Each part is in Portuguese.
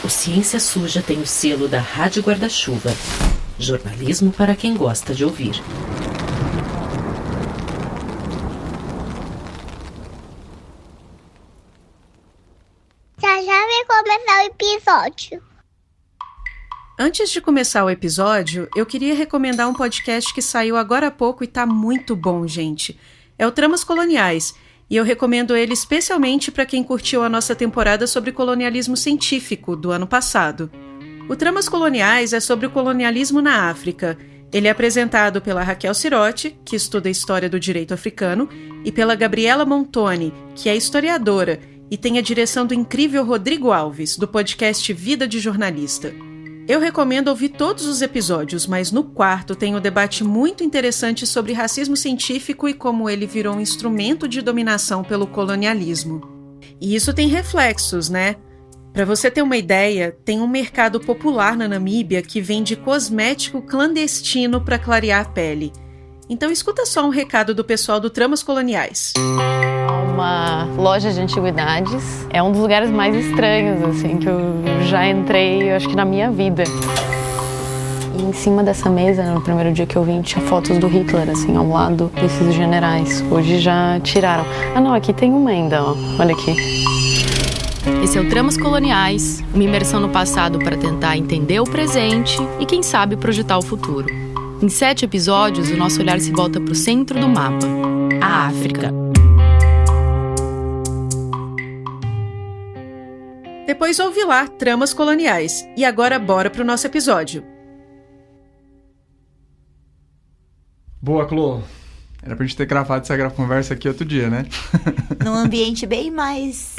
O Ciência Suja tem o selo da Rádio Guarda-Chuva. Jornalismo para quem gosta de ouvir. Já vai começar o episódio. Antes de começar o episódio, eu queria recomendar um podcast que saiu agora há pouco e tá muito bom, gente. É o Tramas Coloniais, e eu recomendo ele especialmente para quem curtiu a nossa temporada sobre colonialismo científico do ano passado. O Tramas Coloniais é sobre o colonialismo na África. Ele é apresentado pela Raquel Sirotti, que estuda a história do direito africano, e pela Gabriela Montoni, que é historiadora, e tem a direção do incrível Rodrigo Alves, do podcast Vida de Jornalista. Eu recomendo ouvir todos os episódios, mas no quarto tem um debate muito interessante sobre racismo científico e como ele virou um instrumento de dominação pelo colonialismo. E isso tem reflexos, né? Para você ter uma ideia, tem um mercado popular na Namíbia que vende cosmético clandestino para clarear a pele. Então escuta só um recado do pessoal do Tramas Coloniais. Uma loja de antiguidades é um dos lugares mais estranhos, assim, que eu já entrei, eu acho que na minha vida. E em cima dessa mesa, no primeiro dia que eu vim, tinha fotos do Hitler, assim, ao lado desses generais. Hoje já tiraram. Ah, não, aqui tem uma ainda, ó. Olha aqui. Esse é o Tramas Coloniais, uma imersão no passado para tentar entender o presente e, quem sabe, projetar o futuro. Em 7 episódios, o nosso olhar se volta para o centro do mapa, a África. Depois ouve lá Tramas Coloniais. E agora bora pro nosso episódio. Boa, Clô. Era pra gente ter gravado essa conversa aqui outro dia, né? Num ambiente bem mais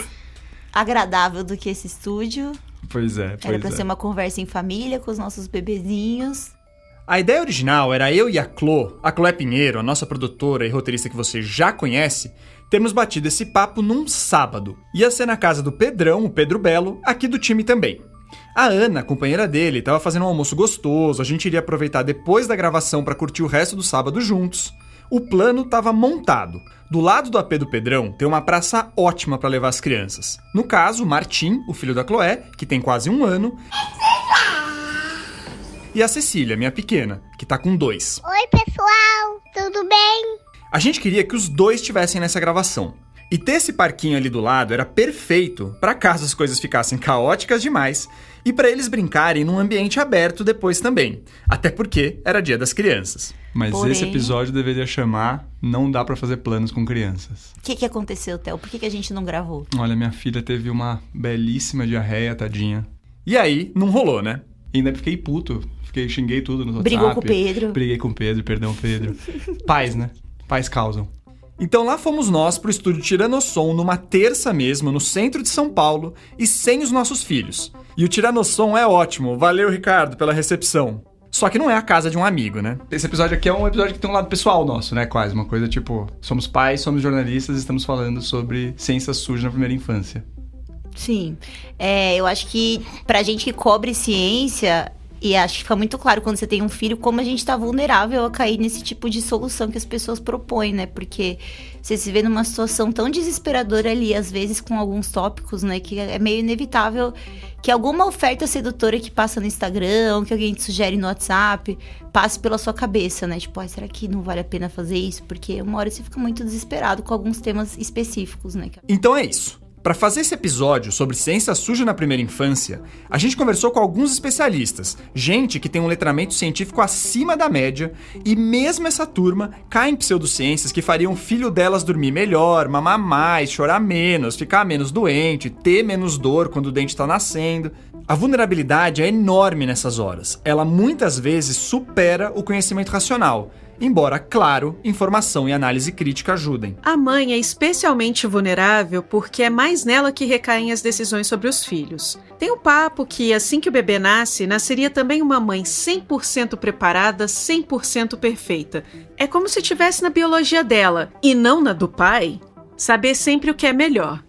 agradável do que esse estúdio. Pois é. Era pra ser uma conversa em família com os nossos bebezinhos. A ideia original era eu e a Clô Pinheiro, a nossa produtora e roteirista que você já conhece, termos batido esse papo num sábado. Ia ser na casa do Pedrão, o Pedro Belo, aqui do time também. A Ana, a companheira dele, estava fazendo um almoço gostoso, a gente iria aproveitar depois da gravação para curtir o resto do sábado juntos. O plano estava montado. Do lado do AP do Pedrão tem uma praça ótima para levar as crianças. No caso, o Martim, o filho da Chloé, que tem quase 1 ano, e a Cecília, minha pequena, que tá com 2. Oi, pessoal, tudo bem? A gente queria que os dois estivessem nessa gravação. E ter esse parquinho ali do lado era perfeito para caso as coisas ficassem caóticas demais e para eles brincarem num ambiente aberto depois também. Até porque era Dia das Crianças. Mas esse episódio deveria chamar Não Dá Pra Fazer Planos com Crianças. O que aconteceu, Theo? Por que a gente não gravou? Olha, minha filha teve uma belíssima diarreia, tadinha. E aí, não rolou, né? E ainda fiquei puto. Xinguei tudo no WhatsApp. Brigou com o Pedro. Briguei com o Pedro, perdão, Pedro. Pais, né? Pais causam. Então lá fomos nós pro estúdio Tiranossom numa terça mesmo, no centro de São Paulo, e sem os nossos filhos. E o Tiranossom é ótimo, valeu Ricardo pela recepção. Só que não é a casa de um amigo, né? Esse episódio aqui é um episódio que tem um lado pessoal nosso, né? Quase uma coisa tipo, somos pais, somos jornalistas e estamos falando sobre ciência suja na primeira infância. Sim, eu acho que pra gente que cobre ciência... E acho que fica muito claro quando você tem um filho como a gente tá vulnerável a cair nesse tipo de solução que as pessoas propõem, né? Porque você se vê numa situação tão desesperadora ali, às vezes com alguns tópicos, né? Que é meio inevitável que alguma oferta sedutora que passa no Instagram, ou que alguém te sugere no WhatsApp, passe pela sua cabeça, né? Tipo, será que não vale a pena fazer isso? Porque uma hora você fica muito desesperado com alguns temas específicos, né? Então é isso. Para fazer esse episódio sobre ciência suja na primeira infância, a gente conversou com alguns especialistas, gente que tem um letramento científico acima da média, e mesmo essa turma cai em pseudociências que fariam o filho delas dormir melhor, mamar mais, chorar menos, ficar menos doente, ter menos dor quando o dente está nascendo. A vulnerabilidade é enorme nessas horas. Ela muitas vezes supera o conhecimento racional. Embora, claro, informação e análise crítica ajudem. A mãe é especialmente vulnerável porque é mais nela que recaem as decisões sobre os filhos. Tem o papo que, assim que o bebê nasce, nasceria também uma mãe 100% preparada, 100% perfeita. É como se estivesse na biologia dela, e não na do pai, saber sempre o que é melhor.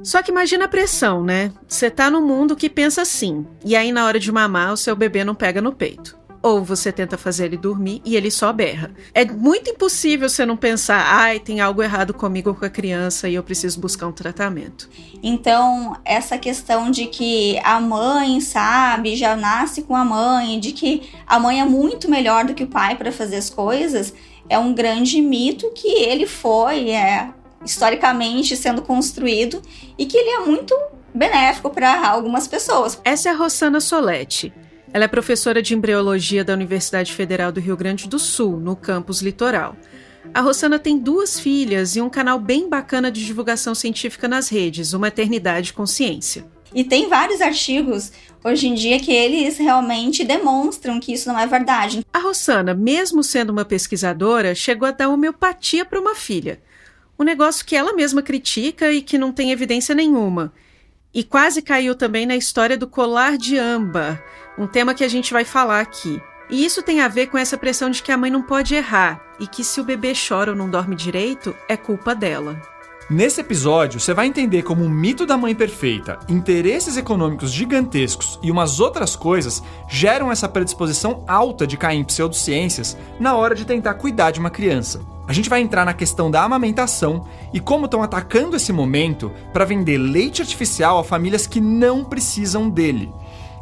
Só que imagina a pressão, né? Você tá num mundo que pensa assim, e aí na hora de mamar o seu bebê não pega no peito. ou você tenta fazer ele dormir e ele só berra. É muito impossível você não pensar, tem algo errado comigo ou com a criança e eu preciso buscar um tratamento. Então, essa questão de que a mãe, sabe, já nasce com a mãe, de que a mãe é muito melhor do que o pai para fazer as coisas, é um grande mito que ele foi, historicamente sendo construído e que ele é muito benéfico para algumas pessoas. Essa é a Rossana Soletti. Ela é professora de embriologia da Universidade Federal do Rio Grande do Sul, no campus Litoral. A Rossana tem 2 filhas e um canal bem bacana de divulgação científica nas redes, o Maternidade com Ciência. E tem vários artigos hoje em dia que eles realmente demonstram que isso não é verdade. A Rossana, mesmo sendo uma pesquisadora, chegou a dar homeopatia para uma filha. Um negócio que ela mesma critica e que não tem evidência nenhuma. E quase caiu também na história do colar de âmbar, um tema que a gente vai falar aqui. E isso tem a ver com essa pressão de que a mãe não pode errar e que se o bebê chora ou não dorme direito, é culpa dela. Nesse episódio, você vai entender como o mito da mãe perfeita, interesses econômicos gigantescos e umas outras coisas geram essa predisposição alta de cair em pseudociências na hora de tentar cuidar de uma criança. A gente vai entrar na questão da amamentação e como estão atacando esse momento para vender leite artificial a famílias que não precisam dele.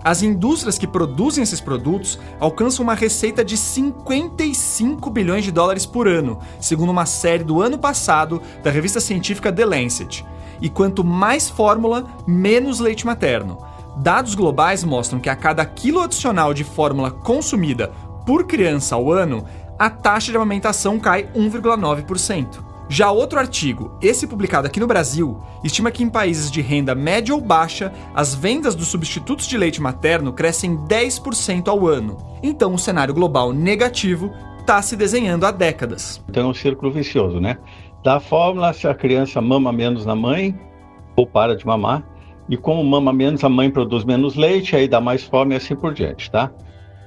As indústrias que produzem esses produtos alcançam uma receita de 55 bilhões de dólares por ano, segundo uma série do ano passado da revista científica The Lancet. E quanto mais fórmula, menos leite materno. Dados globais mostram que a cada quilo adicional de fórmula consumida por criança ao ano, a taxa de amamentação cai 1,9%. Já outro artigo, esse publicado aqui no Brasil, estima que em países de renda média ou baixa, as vendas dos substitutos de leite materno crescem 10% ao ano. Então o cenário global negativo está se desenhando há décadas. Então é um círculo vicioso, né? Da fórmula, se a criança mama menos na mãe, ou para de mamar, e como mama menos, a mãe produz menos leite, aí dá mais fome e assim por diante, tá?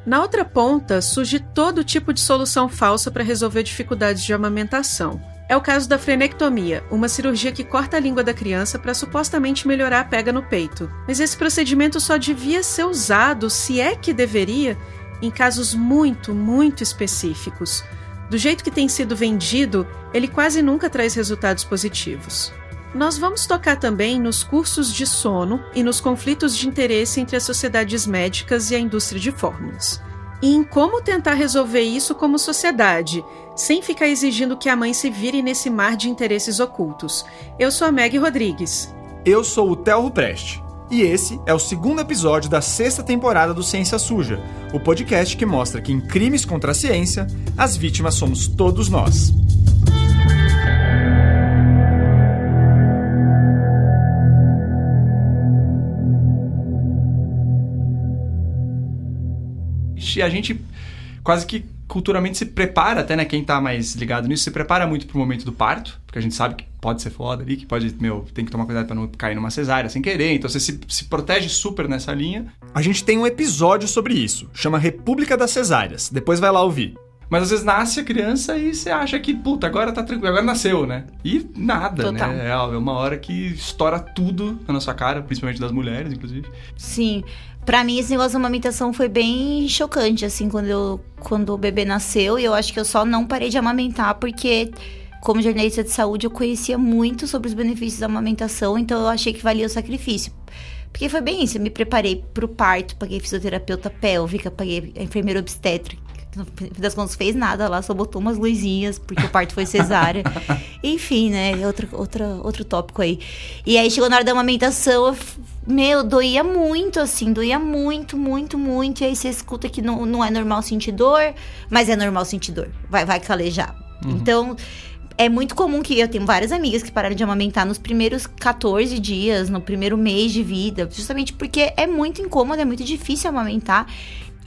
Na outra ponta, surge todo tipo de solução falsa para resolver dificuldades de amamentação. É o caso da frenectomia, uma cirurgia que corta a língua da criança para supostamente melhorar a pega no peito. Mas esse procedimento só devia ser usado, se é que deveria, em casos muito, muito específicos. Do jeito que tem sido vendido, ele quase nunca traz resultados positivos. Nós vamos tocar também nos cursos de sono e nos conflitos de interesse entre as sociedades médicas e a indústria de fórmulas. E em como tentar resolver isso como sociedade, sem ficar exigindo que a mãe se vire nesse mar de interesses ocultos. Eu sou a Meg Rodrigues. Eu sou o Theo Rupreste. E esse é o 2º episódio da 6ª temporada do Ciência Suja, o podcast que mostra que em crimes contra a ciência, as vítimas somos todos nós. E a gente quase que culturalmente se prepara, até, né, quem tá mais ligado nisso, se prepara muito pro momento do parto, porque a gente sabe que pode ser foda ali, que pode, tem que tomar cuidado pra não cair numa cesárea sem querer, então você se protege super nessa linha. A gente tem um episódio sobre isso, chama República das Cesáreas, depois vai lá ouvir. Mas às vezes nasce a criança e você acha que, puta, agora tá tranquilo, agora nasceu, né? E nada, Total. né? É uma hora que estoura tudo na nossa cara, principalmente das mulheres, inclusive. Sim. Pra mim, esse negócio da amamentação foi bem chocante, assim, quando o bebê nasceu. E eu acho que eu só não parei de amamentar porque, como jornalista de saúde, eu conhecia muito sobre os benefícios da amamentação. Então, eu achei que valia o sacrifício. Porque foi bem isso, eu me preparei pro parto, paguei fisioterapeuta pélvica, paguei a enfermeira obstétrica. No fim das contas, fez nada lá, só botou umas luzinhas, porque o parto foi cesárea. Enfim, né, outro tópico aí. E aí, chegou na hora da amamentação, doía muito, assim, doía muito, muito, muito. E aí, você escuta que não é normal sentir dor, mas é normal sentir dor, vai calejar. Uhum. Então, é muito comum que eu tenho várias amigas que pararam de amamentar nos primeiros 14 dias, no primeiro mês de vida, justamente porque é muito incômodo, é muito difícil amamentar.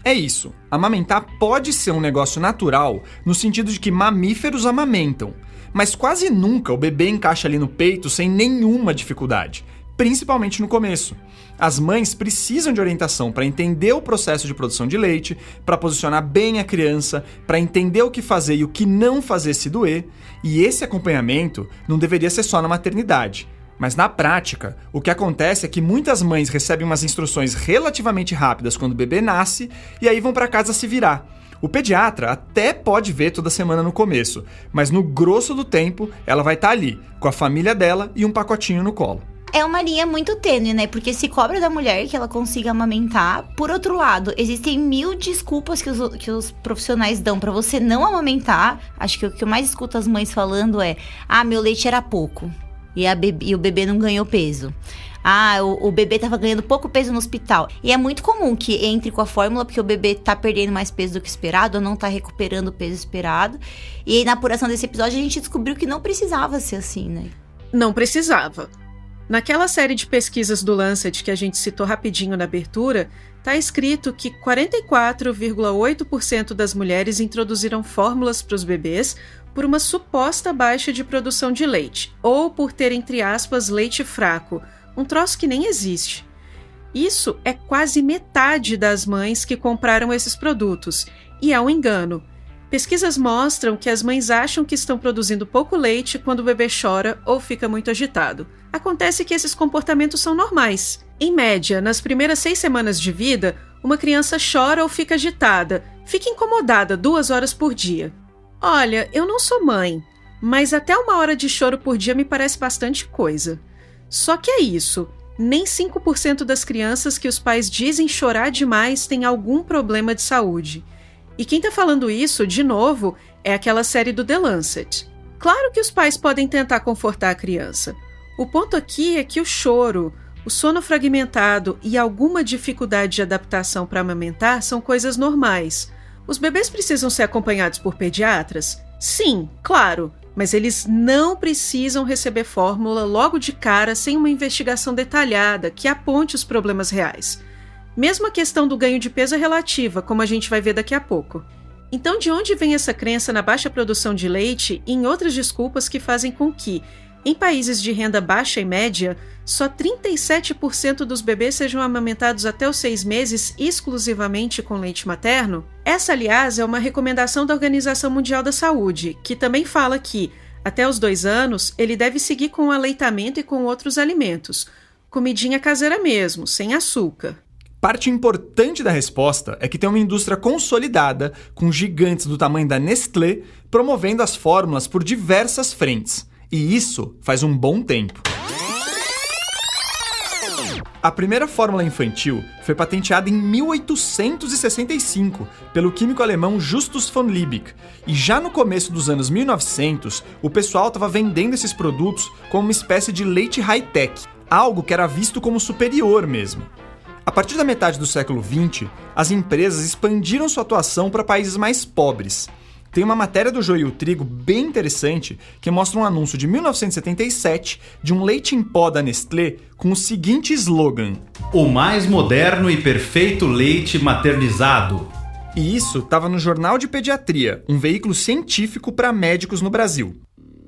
É isso, amamentar pode ser um negócio natural no sentido de que mamíferos amamentam, mas quase nunca o bebê encaixa ali no peito sem nenhuma dificuldade, principalmente no começo. As mães precisam de orientação para entender o processo de produção de leite, para posicionar bem a criança, para entender o que fazer e o que não fazer se doer, e esse acompanhamento não deveria ser só na maternidade. Mas na prática, o que acontece é que muitas mães recebem umas instruções relativamente rápidas quando o bebê nasce e aí vão para casa se virar. O pediatra até pode ver toda semana no começo, mas no grosso do tempo ela vai estar ali, com a família dela e um pacotinho no colo. É uma linha muito tênue, né? Porque se cobra da mulher que ela consiga amamentar. Por outro lado, existem 1000 desculpas que os profissionais dão pra você não amamentar. Acho que o que eu mais escuto as mães falando é: meu leite era pouco e o bebê não ganhou peso. O bebê tava ganhando pouco peso no hospital. E é muito comum que entre com a fórmula porque o bebê tá perdendo mais peso do que esperado, ou não tá recuperando o peso esperado. E aí, na apuração desse episódio, a gente descobriu que não precisava ser assim, né? Não precisava. Naquela série de pesquisas do Lancet que a gente citou rapidinho na abertura, está escrito que 44,8% das mulheres introduziram fórmulas para os bebês por uma suposta baixa de produção de leite, ou por ter, entre aspas, leite fraco, um troço que nem existe. Isso é quase metade das mães que compraram esses produtos, e é um engano. Pesquisas mostram que as mães acham que estão produzindo pouco leite quando o bebê chora ou fica muito agitado. Acontece que esses comportamentos são normais. Em média, nas primeiras 6 semanas de vida, uma criança chora ou fica agitada, fica incomodada 2 horas por dia. Olha, eu não sou mãe, mas até 1 hora de choro por dia me parece bastante coisa. Só que é isso, nem 5% das crianças que os pais dizem chorar demais têm algum problema de saúde. E quem tá falando isso, de novo, é aquela série do The Lancet. Claro que os pais podem tentar confortar a criança. O ponto aqui é que o choro, o sono fragmentado e alguma dificuldade de adaptação para amamentar são coisas normais. Os bebês precisam ser acompanhados por pediatras? Sim, claro, mas eles não precisam receber fórmula logo de cara sem uma investigação detalhada que aponte os problemas reais. Mesmo a questão do ganho de peso é relativa, como a gente vai ver daqui a pouco. Então, de onde vem essa crença na baixa produção de leite e em outras desculpas que fazem com que, em países de renda baixa e média, só 37% dos bebês sejam amamentados até os 6 meses exclusivamente com leite materno? Essa, aliás, é uma recomendação da Organização Mundial da Saúde, que também fala que, até os 2 anos, ele deve seguir com o aleitamento e com outros alimentos. Comidinha caseira mesmo, sem açúcar. Parte importante da resposta é que tem uma indústria consolidada, com gigantes do tamanho da Nestlé, promovendo as fórmulas por diversas frentes. E isso faz um bom tempo. A primeira fórmula infantil foi patenteada em 1865 pelo químico alemão Justus von Liebig, e já no começo dos anos 1900, o pessoal estava vendendo esses produtos como uma espécie de leite high-tech, algo que era visto como superior mesmo. A partir da metade do século XX, as empresas expandiram sua atuação para países mais pobres. Tem uma matéria do Joio e o Trigo bem interessante que mostra um anúncio de 1977 de um leite em pó da Nestlé com o seguinte slogan: o mais moderno e perfeito leite maternizado. E isso estava no Jornal de Pediatria, um veículo científico para médicos no Brasil.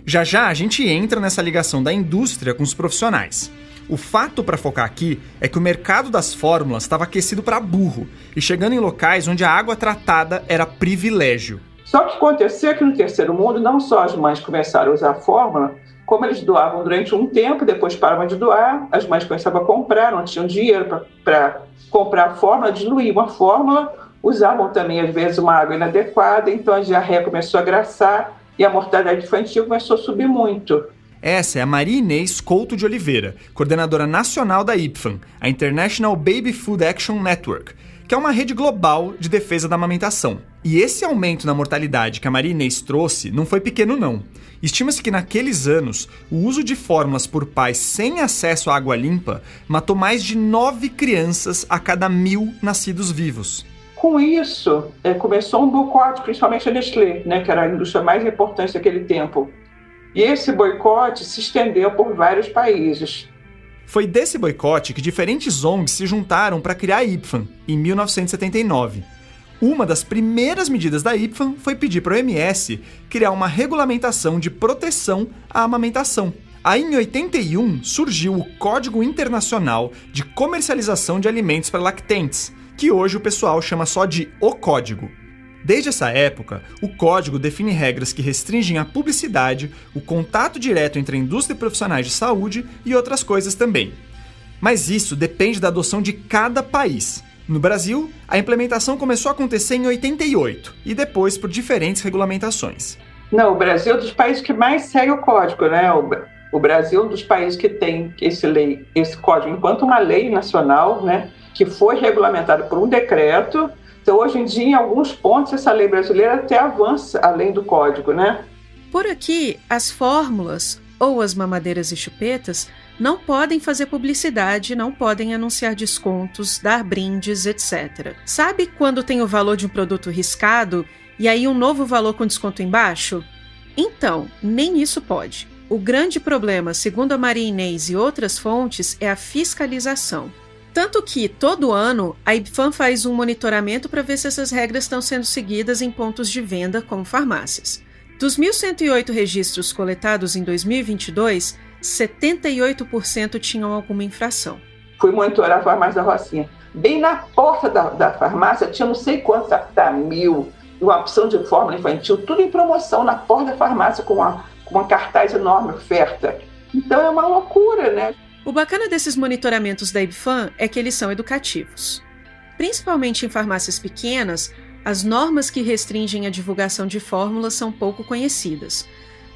Já já a gente entra nessa ligação da indústria com os profissionais. O fato para focar aqui é que o mercado das fórmulas estava aquecido para burro e chegando em locais onde a água tratada era privilégio. Só que aconteceu que no terceiro mundo não só as mães começaram a usar a fórmula, como eles doavam durante um tempo, depois paravam de doar, as mães começavam a comprar, não tinham dinheiro para comprar a fórmula, diluíam a fórmula, usavam também às vezes uma água inadequada, então a diarreia começou a graçar e a mortalidade infantil começou a subir muito. Essa é a Maria Inês Couto de Oliveira, coordenadora nacional da IPFAN, a International Baby Food Action Network, que é uma rede global de defesa da amamentação. E esse aumento na mortalidade que a Maria Inês trouxe não foi pequeno não. Estima-se que naqueles anos, o uso de fórmulas por pais sem acesso à água limpa matou mais de 9 crianças a cada 1000 nascidos vivos. Com isso, começou um boicote, principalmente a Nestlé, né, que era a indústria mais importante daquele tempo. E esse boicote se estendeu por vários países. Foi desse boicote que diferentes ONGs se juntaram para criar a IPFAN, em 1979. Uma das primeiras medidas da IPFAN foi pedir para a OMS criar uma regulamentação de proteção à amamentação. Aí, em 81, surgiu o Código Internacional de Comercialização de Alimentos para Lactentes, que hoje o pessoal chama só de O Código. Desde essa época, o código define regras que restringem a publicidade, o contato direto entre a indústria e profissionais de saúde e outras coisas também. Mas isso depende da adoção de cada país. No Brasil, a implementação começou a acontecer em 88 e depois por diferentes regulamentações. Não, o Brasil é um dos países que mais segue o código, né? O Brasil é um dos países que tem esse código enquanto uma lei nacional, né? Que foi regulamentado por um decreto. Então, hoje em dia, em alguns pontos, essa lei brasileira até avança além do código, né? Por aqui, as fórmulas ou as mamadeiras e chupetas não podem fazer publicidade, não podem anunciar descontos, dar brindes, etc. Sabe quando tem o valor de um produto riscado e aí um novo valor com desconto embaixo? Então, nem isso pode. O grande problema, segundo a Maria Inês e outras fontes, é a fiscalização. Tanto que, todo ano, a IBFAM faz um monitoramento para ver se essas regras estão sendo seguidas em pontos de venda, como farmácias. Dos 1.108 registros coletados em 2022, 78% tinham alguma infração. Fui monitorar a farmácia da Rocinha. Bem na porta da farmácia, tinha não sei quantos, da 1.000, uma opção de fórmula infantil, tudo em promoção na porta da farmácia com uma cartaz enorme, oferta. Então é uma loucura, né? O bacana desses monitoramentos da IBFAM é que eles são educativos. Principalmente em farmácias pequenas, as normas que restringem a divulgação de fórmulas são pouco conhecidas.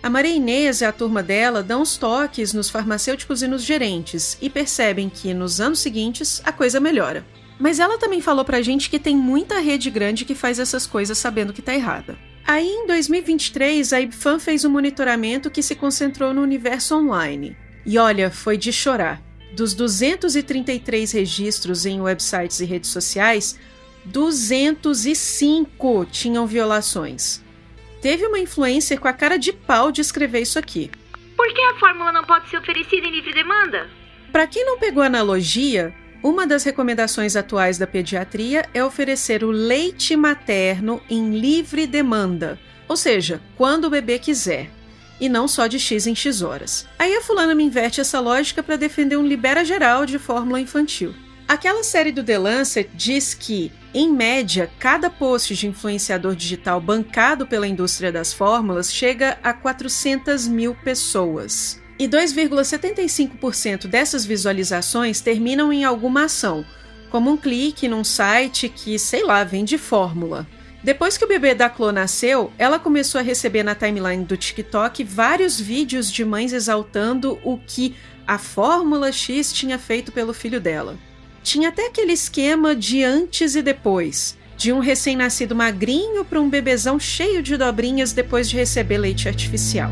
A Maria Inês e a turma dela dão os toques nos farmacêuticos e nos gerentes e percebem que, nos anos seguintes, a coisa melhora. Mas ela também falou pra gente que tem muita rede grande que faz essas coisas sabendo que tá errada. Aí, em 2023, a IBFAM fez um monitoramento que se concentrou no universo online. E olha, foi de chorar. Dos 233 registros em websites e redes sociais, 205 tinham violações. Teve uma influencer com a cara de pau de escrever isso aqui. Por que a fórmula não pode ser oferecida em livre demanda? Para quem não pegou a analogia, uma das recomendações atuais da pediatria é oferecer o leite materno em livre demanda, ou seja, quando o bebê quiser, e não só de X em X horas. Aí a fulana me inverte essa lógica para defender um libera geral de fórmula infantil. Aquela série do The Lancet diz que, em média, cada post de influenciador digital bancado pela indústria das fórmulas chega a 400 mil pessoas. E 2,75% dessas visualizações terminam em alguma ação, como um clique num site que, sei lá, vende fórmula. Depois que o bebê da Clô nasceu, ela começou a receber na timeline do TikTok vários vídeos de mães exaltando o que a Fórmula X tinha feito pelo filho dela. Tinha até aquele esquema de antes e depois, de um recém-nascido magrinho para um bebezão cheio de dobrinhas depois de receber leite artificial.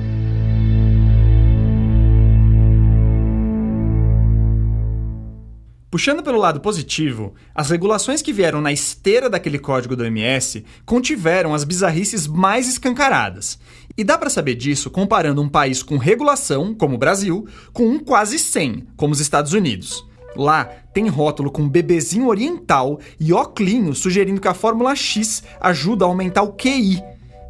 Puxando pelo lado positivo, as regulações que vieram na esteira daquele código do OMS contiveram as bizarrices mais escancaradas. E dá pra saber disso comparando um país com regulação, como o Brasil, com um quase sem, como os Estados Unidos. Lá tem rótulo com bebezinho oriental e óculos sugerindo que a Fórmula X ajuda a aumentar o QI.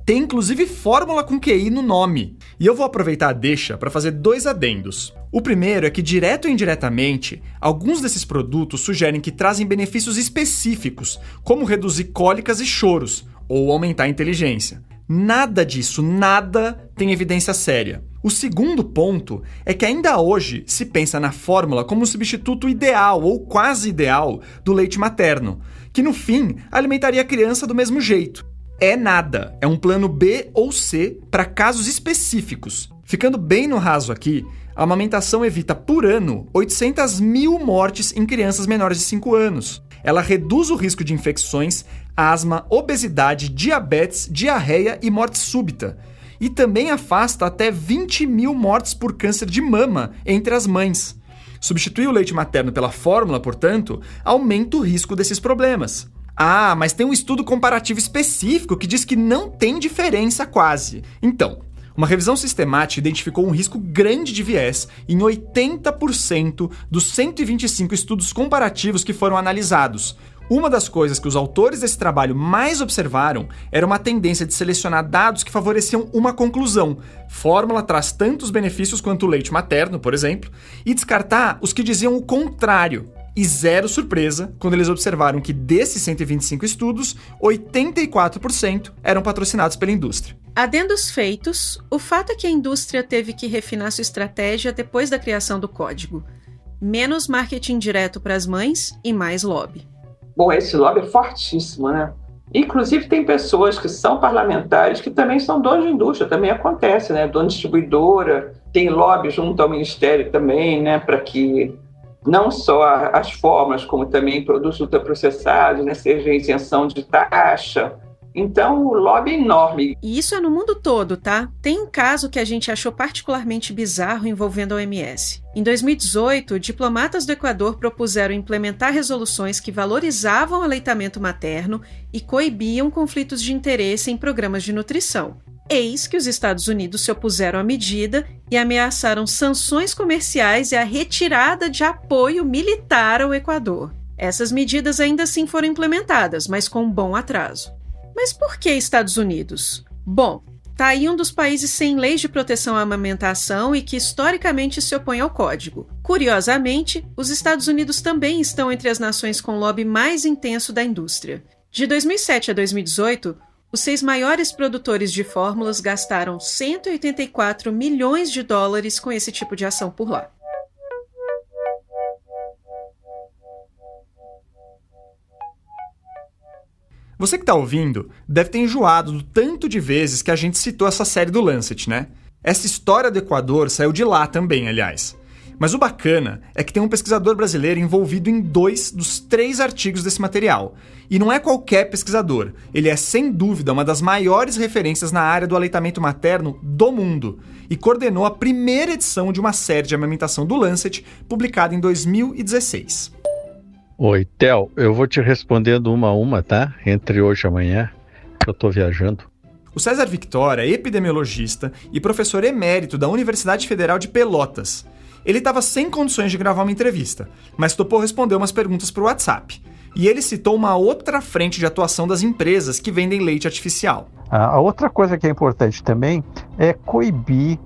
Tem inclusive fórmula com QI no nome. E eu vou aproveitar a deixa para fazer 2 adendos. O primeiro é que, direto ou indiretamente, alguns desses produtos sugerem que trazem benefícios específicos, como reduzir cólicas e choros, ou aumentar a inteligência. Nada disso, nada tem evidência séria. O segundo ponto é que ainda hoje se pensa na fórmula como um substituto ideal ou quase ideal do leite materno, que no fim alimentaria a criança do mesmo jeito. É nada, é um plano B ou C para casos específicos. Ficando bem no raso aqui, a amamentação evita por ano 800 mil mortes em crianças menores de 5 anos. Ela reduz o risco de infecções, asma, obesidade, diabetes, diarreia e morte súbita. E também afasta até 20 mil mortes por câncer de mama entre as mães. Substituir o leite materno pela fórmula, portanto, aumenta o risco desses problemas. Ah, mas tem um estudo comparativo específico que diz que não tem diferença quase. Então, uma revisão sistemática identificou um risco grande de viés em 80% dos 125 estudos comparativos que foram analisados. Uma das coisas que os autores desse trabalho mais observaram era uma tendência de selecionar dados que favoreciam uma conclusão. Fórmula traz tantos benefícios quanto o leite materno, por exemplo, e descartar os que diziam o contrário. E zero surpresa quando eles observaram que desses 125 estudos, 84% eram patrocinados pela indústria. Adendos feitos, o fato é que a indústria teve que refinar sua estratégia depois da criação do código. Menos marketing direto para as mães e mais lobby. Bom, esse lobby é fortíssimo, né? Inclusive tem pessoas que são parlamentares que também são donos de indústria, também acontece, né? Dono de distribuidora, tem lobby junto ao Ministério também, né? Para que não só as fórmulas, como também produtos ultraprocessados, né? Seja isenção de taxa. Então, o lobby é enorme. E isso é no mundo todo, tá? Tem um caso que a gente achou particularmente bizarro envolvendo a OMS. Em 2018, diplomatas do Equador propuseram implementar resoluções que valorizavam o aleitamento materno e coibiam conflitos de interesse em programas de nutrição. Eis que os Estados Unidos se opuseram à medida e ameaçaram sanções comerciais e a retirada de apoio militar ao Equador. Essas medidas ainda assim foram implementadas, mas com um bom atraso. Mas por que Estados Unidos? Bom, tá aí um dos países sem leis de proteção à amamentação e que historicamente se opõe ao código. Curiosamente, os Estados Unidos também estão entre as nações com lobby mais intenso da indústria. De 2007 a 2018, os 6 maiores produtores de fórmulas gastaram 184 milhões de dólares com esse tipo de ação por lá. Você que tá ouvindo deve ter enjoado do tanto de vezes que a gente citou essa série do Lancet, né? Essa história do Equador saiu de lá também, aliás. Mas o bacana é que tem um pesquisador brasileiro envolvido em 2 dos 3 artigos desse material. E não é qualquer pesquisador, ele é sem dúvida uma das maiores referências na área do aleitamento materno do mundo e coordenou a primeira edição de uma série de amamentação do Lancet, publicada em 2016. Oi, Theo, eu vou te respondendo uma a uma, tá? Entre hoje e amanhã, que eu tô viajando. O César Victor é epidemiologista e professor emérito da Universidade Federal de Pelotas. Ele estava sem condições de gravar uma entrevista, mas topou responder umas perguntas por WhatsApp. E ele citou uma outra frente de atuação das empresas que vendem leite artificial. A outra coisa que é importante também é coibir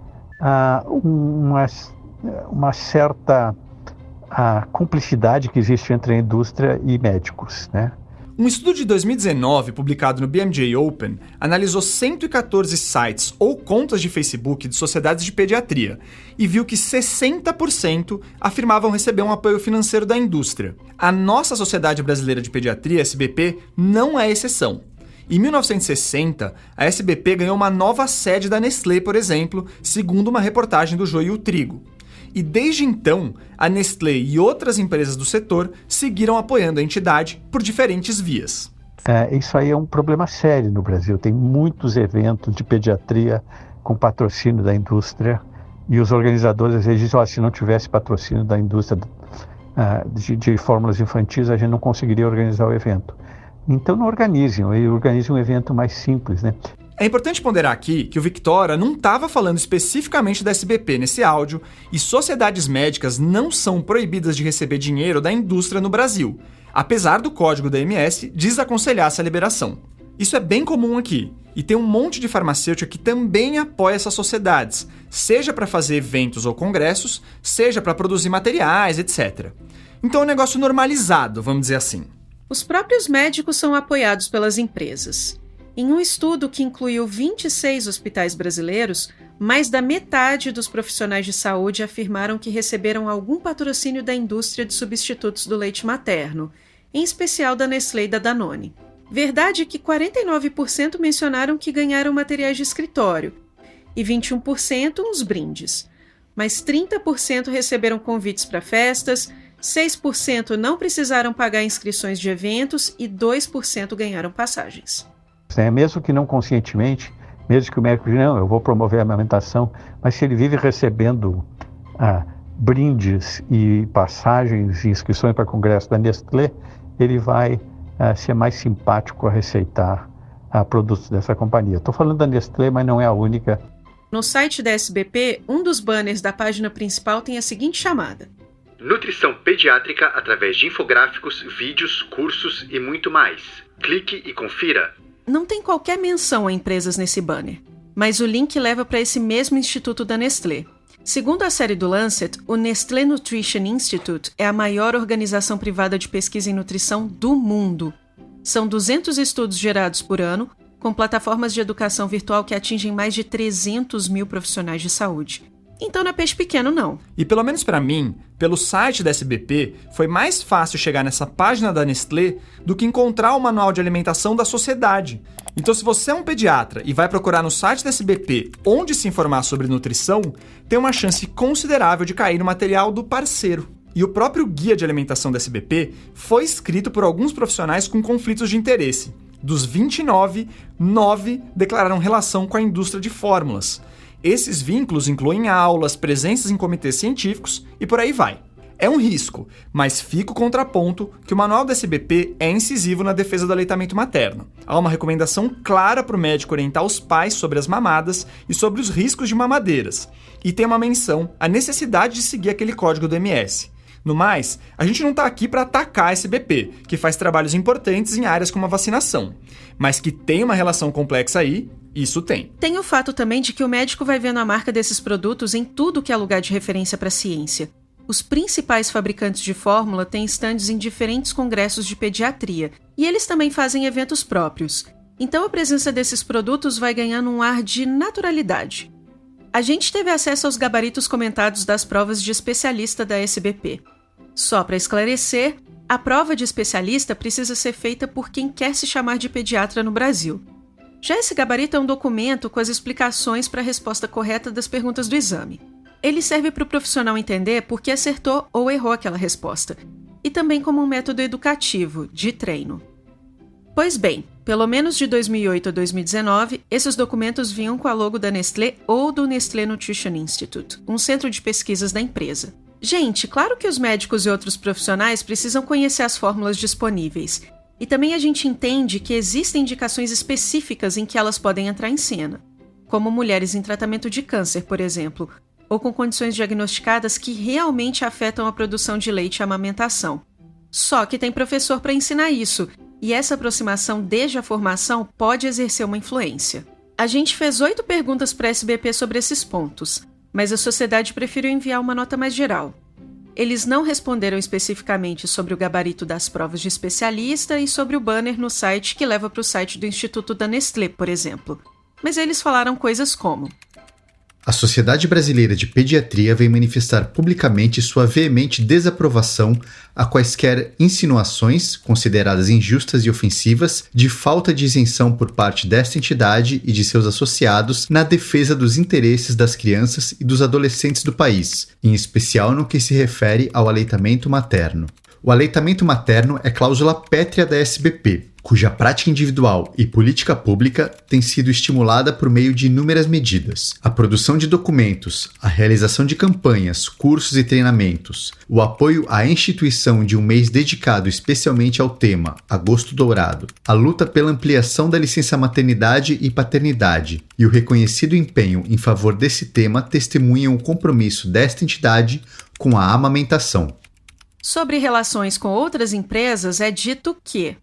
uma certa cumplicidade que existe entre a indústria e médicos, né? Um estudo de 2019, publicado no BMJ Open, analisou 114 sites ou contas de Facebook de sociedades de pediatria e viu que 60% afirmavam receber um apoio financeiro da indústria. A nossa Sociedade Brasileira de Pediatria, SBP, não é exceção. Em 1960, a SBP ganhou uma nova sede da Nestlé, por exemplo, segundo uma reportagem do Joio e o Trigo. E desde então, a Nestlé e outras empresas do setor seguiram apoiando a entidade por diferentes vias. Isso aí é um problema sério no Brasil. Tem muitos eventos de pediatria com patrocínio da indústria e os organizadores às vezes dizem, se não tivesse patrocínio da indústria de fórmulas infantis, a gente não conseguiria organizar o evento. Então não organizem um evento mais simples, né? É importante ponderar aqui que o Victoria não estava falando especificamente da SBP nesse áudio e sociedades médicas não são proibidas de receber dinheiro da indústria no Brasil, apesar do código da OMS desaconselhar essa liberação. Isso é bem comum aqui, e tem um monte de farmacêutica que também apoia essas sociedades, seja para fazer eventos ou congressos, seja para produzir materiais, etc. Então é um negócio normalizado, vamos dizer assim. Os próprios médicos são apoiados pelas empresas. Em um estudo que incluiu 26 hospitais brasileiros, mais da metade dos profissionais de saúde afirmaram que receberam algum patrocínio da indústria de substitutos do leite materno, em especial da Nestlé e da Danone. Verdade é que 49% mencionaram que ganharam materiais de escritório e 21% uns brindes. Mas 30% receberam convites para festas, 6% não precisaram pagar inscrições de eventos e 2% ganharam passagens. Mesmo que não conscientemente, mesmo que o médico diga, não, eu vou promover a amamentação, mas se ele vive recebendo brindes e passagens e inscrições para congresso da Nestlé, ele vai ser mais simpático a receitar produtos dessa companhia. Estou falando da Nestlé, mas não é a única. No site da SBP, um dos banners da página principal tem a seguinte chamada: Nutrição pediátrica através de infográficos, vídeos, cursos e muito mais. Clique e confira. Não tem qualquer menção a empresas nesse banner, mas o link leva para esse mesmo instituto da Nestlé. Segundo a série do Lancet, o Nestlé Nutrition Institute é a maior organização privada de pesquisa em nutrição do mundo. São 200 estudos gerados por ano, com plataformas de educação virtual que atingem mais de 300 mil profissionais de saúde. Então não é peixe pequeno, não. E pelo menos para mim, pelo site da SBP, foi mais fácil chegar nessa página da Nestlé do que encontrar o manual de alimentação da sociedade. Então, se você é um pediatra e vai procurar no site da SBP onde se informar sobre nutrição, tem uma chance considerável de cair no material do parceiro. E o próprio guia de alimentação da SBP foi escrito por alguns profissionais com conflitos de interesse. Dos 29, 9 declararam relação com a indústria de fórmulas. Esses vínculos incluem aulas, presenças em comitês científicos e por aí vai. É um risco, mas fica o contraponto que o manual da SBP é incisivo na defesa do aleitamento materno. Há uma recomendação clara para o médico orientar os pais sobre as mamadas e sobre os riscos de mamadeiras. E tem uma menção à necessidade de seguir aquele código do MS. No mais, a gente não está aqui para atacar a SBP, que faz trabalhos importantes em áreas como a vacinação. Mas que tem uma relação complexa aí, isso tem. Tem o fato também de que o médico vai vendo a marca desses produtos em tudo que é lugar de referência para a ciência. Os principais fabricantes de fórmula têm estandes em diferentes congressos de pediatria, e eles também fazem eventos próprios. Então a presença desses produtos vai ganhando um ar de naturalidade. A gente teve acesso aos gabaritos comentados das provas de especialista da SBP. Só para esclarecer, a prova de especialista precisa ser feita por quem quer se chamar de pediatra no Brasil. Já esse gabarito é um documento com as explicações para a resposta correta das perguntas do exame. Ele serve para o profissional entender por que acertou ou errou aquela resposta, e também como um método educativo, de treino. Pois bem, pelo menos de 2008 a 2019, esses documentos vinham com a logo da Nestlé ou do Nestlé Nutrition Institute, um centro de pesquisas da empresa. Gente, claro que os médicos e outros profissionais precisam conhecer as fórmulas disponíveis. E também a gente entende que existem indicações específicas em que elas podem entrar em cena, como mulheres em tratamento de câncer, por exemplo, ou com condições diagnosticadas que realmente afetam a produção de leite e a amamentação. Só que tem professor para ensinar isso, e essa aproximação desde a formação pode exercer uma influência. A gente fez 8 perguntas para a SBP sobre esses pontos, mas a sociedade preferiu enviar uma nota mais geral. Eles não responderam especificamente sobre o gabarito das provas de especialista e sobre o banner no site que leva para o site do Instituto da Nestlé, por exemplo. Mas eles falaram coisas como: a Sociedade Brasileira de Pediatria vem manifestar publicamente sua veemente desaprovação a quaisquer insinuações, consideradas injustas e ofensivas, de falta de isenção por parte desta entidade e de seus associados na defesa dos interesses das crianças e dos adolescentes do país, em especial no que se refere ao aleitamento materno. O aleitamento materno é cláusula pétrea da SBP, cuja prática individual e política pública tem sido estimulada por meio de inúmeras medidas. A produção de documentos, a realização de campanhas, cursos e treinamentos, o apoio à instituição de um mês dedicado especialmente ao tema Agosto Dourado, a luta pela ampliação da licença maternidade e paternidade e o reconhecido empenho em favor desse tema testemunham o compromisso desta entidade com a amamentação. Sobre relações com outras empresas, é dito que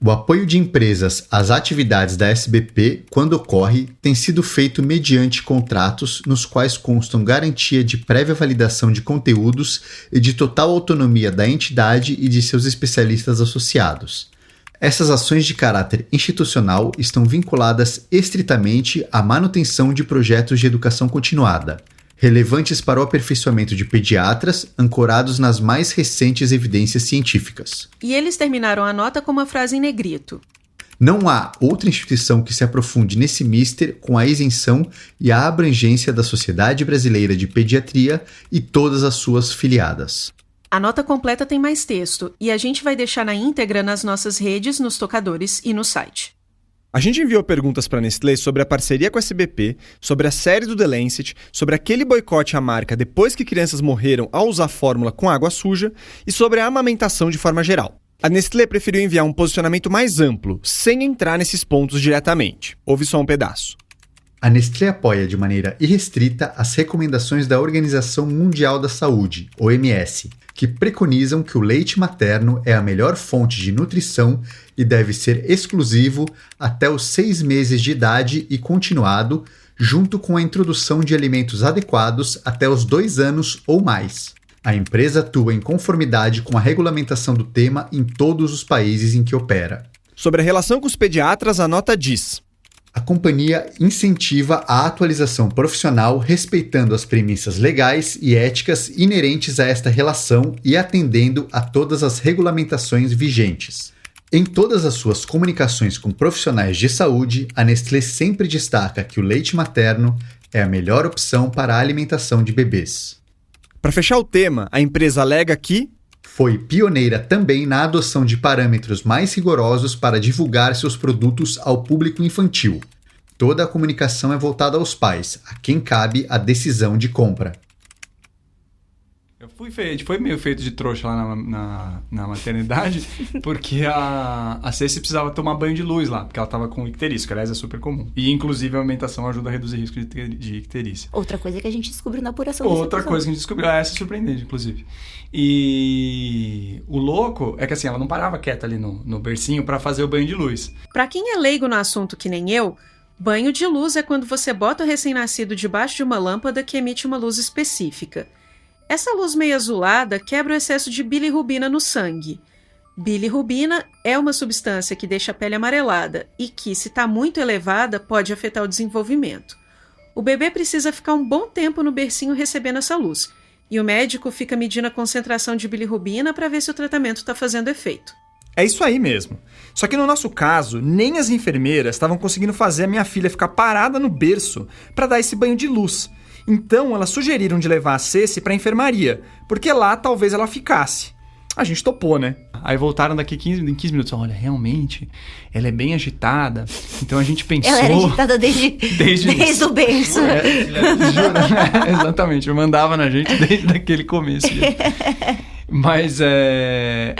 o apoio de empresas às atividades da SBP, quando ocorre, tem sido feito mediante contratos nos quais constam garantia de prévia validação de conteúdos e de total autonomia da entidade e de seus especialistas associados. Essas ações de caráter institucional estão vinculadas estritamente à manutenção de projetos de educação continuada, relevantes para o aperfeiçoamento de pediatras, ancorados nas mais recentes evidências científicas. E eles terminaram a nota com uma frase em negrito: não há outra instituição que se aprofunde nesse mister com a isenção e a abrangência da Sociedade Brasileira de Pediatria e todas as suas filiadas. A nota completa tem mais texto, e a gente vai deixar na íntegra nas nossas redes, nos tocadores e no site. A gente enviou perguntas para a Nestlé sobre a parceria com a SBP, sobre a série do The Lancet, sobre aquele boicote à marca depois que crianças morreram ao usar fórmula com água suja e sobre a amamentação de forma geral. A Nestlé preferiu enviar um posicionamento mais amplo, sem entrar nesses pontos diretamente. Ouve só um pedaço. A Nestlé apoia de maneira irrestrita as recomendações da Organização Mundial da Saúde, OMS, que preconizam que o leite materno é a melhor fonte de nutrição e deve ser exclusivo até os 6 meses de idade e continuado, junto com a introdução de alimentos adequados até os 2 anos ou mais. A empresa atua em conformidade com a regulamentação do tema em todos os países em que opera. Sobre a relação com os pediatras, a nota diz: a companhia incentiva a atualização profissional respeitando as premissas legais e éticas inerentes a esta relação e atendendo a todas as regulamentações vigentes. Em todas as suas comunicações com profissionais de saúde, a Nestlé sempre destaca que o leite materno é a melhor opção para a alimentação de bebês. Para fechar o tema, a empresa alega que foi pioneira também na adoção de parâmetros mais rigorosos para divulgar seus produtos ao público infantil. Toda a comunicação é voltada aos pais, a quem cabe a decisão de compra. A gente foi meio feito de trouxa lá na maternidade, porque a Ceci precisava tomar banho de luz lá, porque ela estava com icterícia, que aliás é super comum. E inclusive a amamentação ajuda a reduzir o risco de icterícia. Outra coisa que a gente descobriu na apuração. Outra coisa que a gente descobriu, essa é surpreendente, inclusive. E o louco é que assim, ela não parava quieta ali no bercinho para fazer o banho de luz. Para quem é leigo no assunto que nem eu, banho de luz é quando você bota o recém-nascido debaixo de uma lâmpada que emite uma luz específica. Essa luz meio azulada quebra o excesso de bilirrubina no sangue. Bilirrubina é uma substância que deixa a pele amarelada e que, se está muito elevada, pode afetar o desenvolvimento. O bebê precisa ficar um bom tempo no bercinho recebendo essa luz, e o médico fica medindo a concentração de bilirrubina para ver se o tratamento está fazendo efeito. É isso aí mesmo. Só que no nosso caso, nem as enfermeiras estavam conseguindo fazer a minha filha ficar parada no berço para dar esse banho de luz. Então, elas sugeriram de levar a Ceci pra enfermaria, porque lá talvez ela ficasse. A gente topou, né? Aí voltaram daqui em 15 minutos. Olha, realmente, ela é bem agitada. Então a gente pensou... Ela era agitada desde o berço. Jura, né? Exatamente, eu mandava na gente desde aquele começo. Mas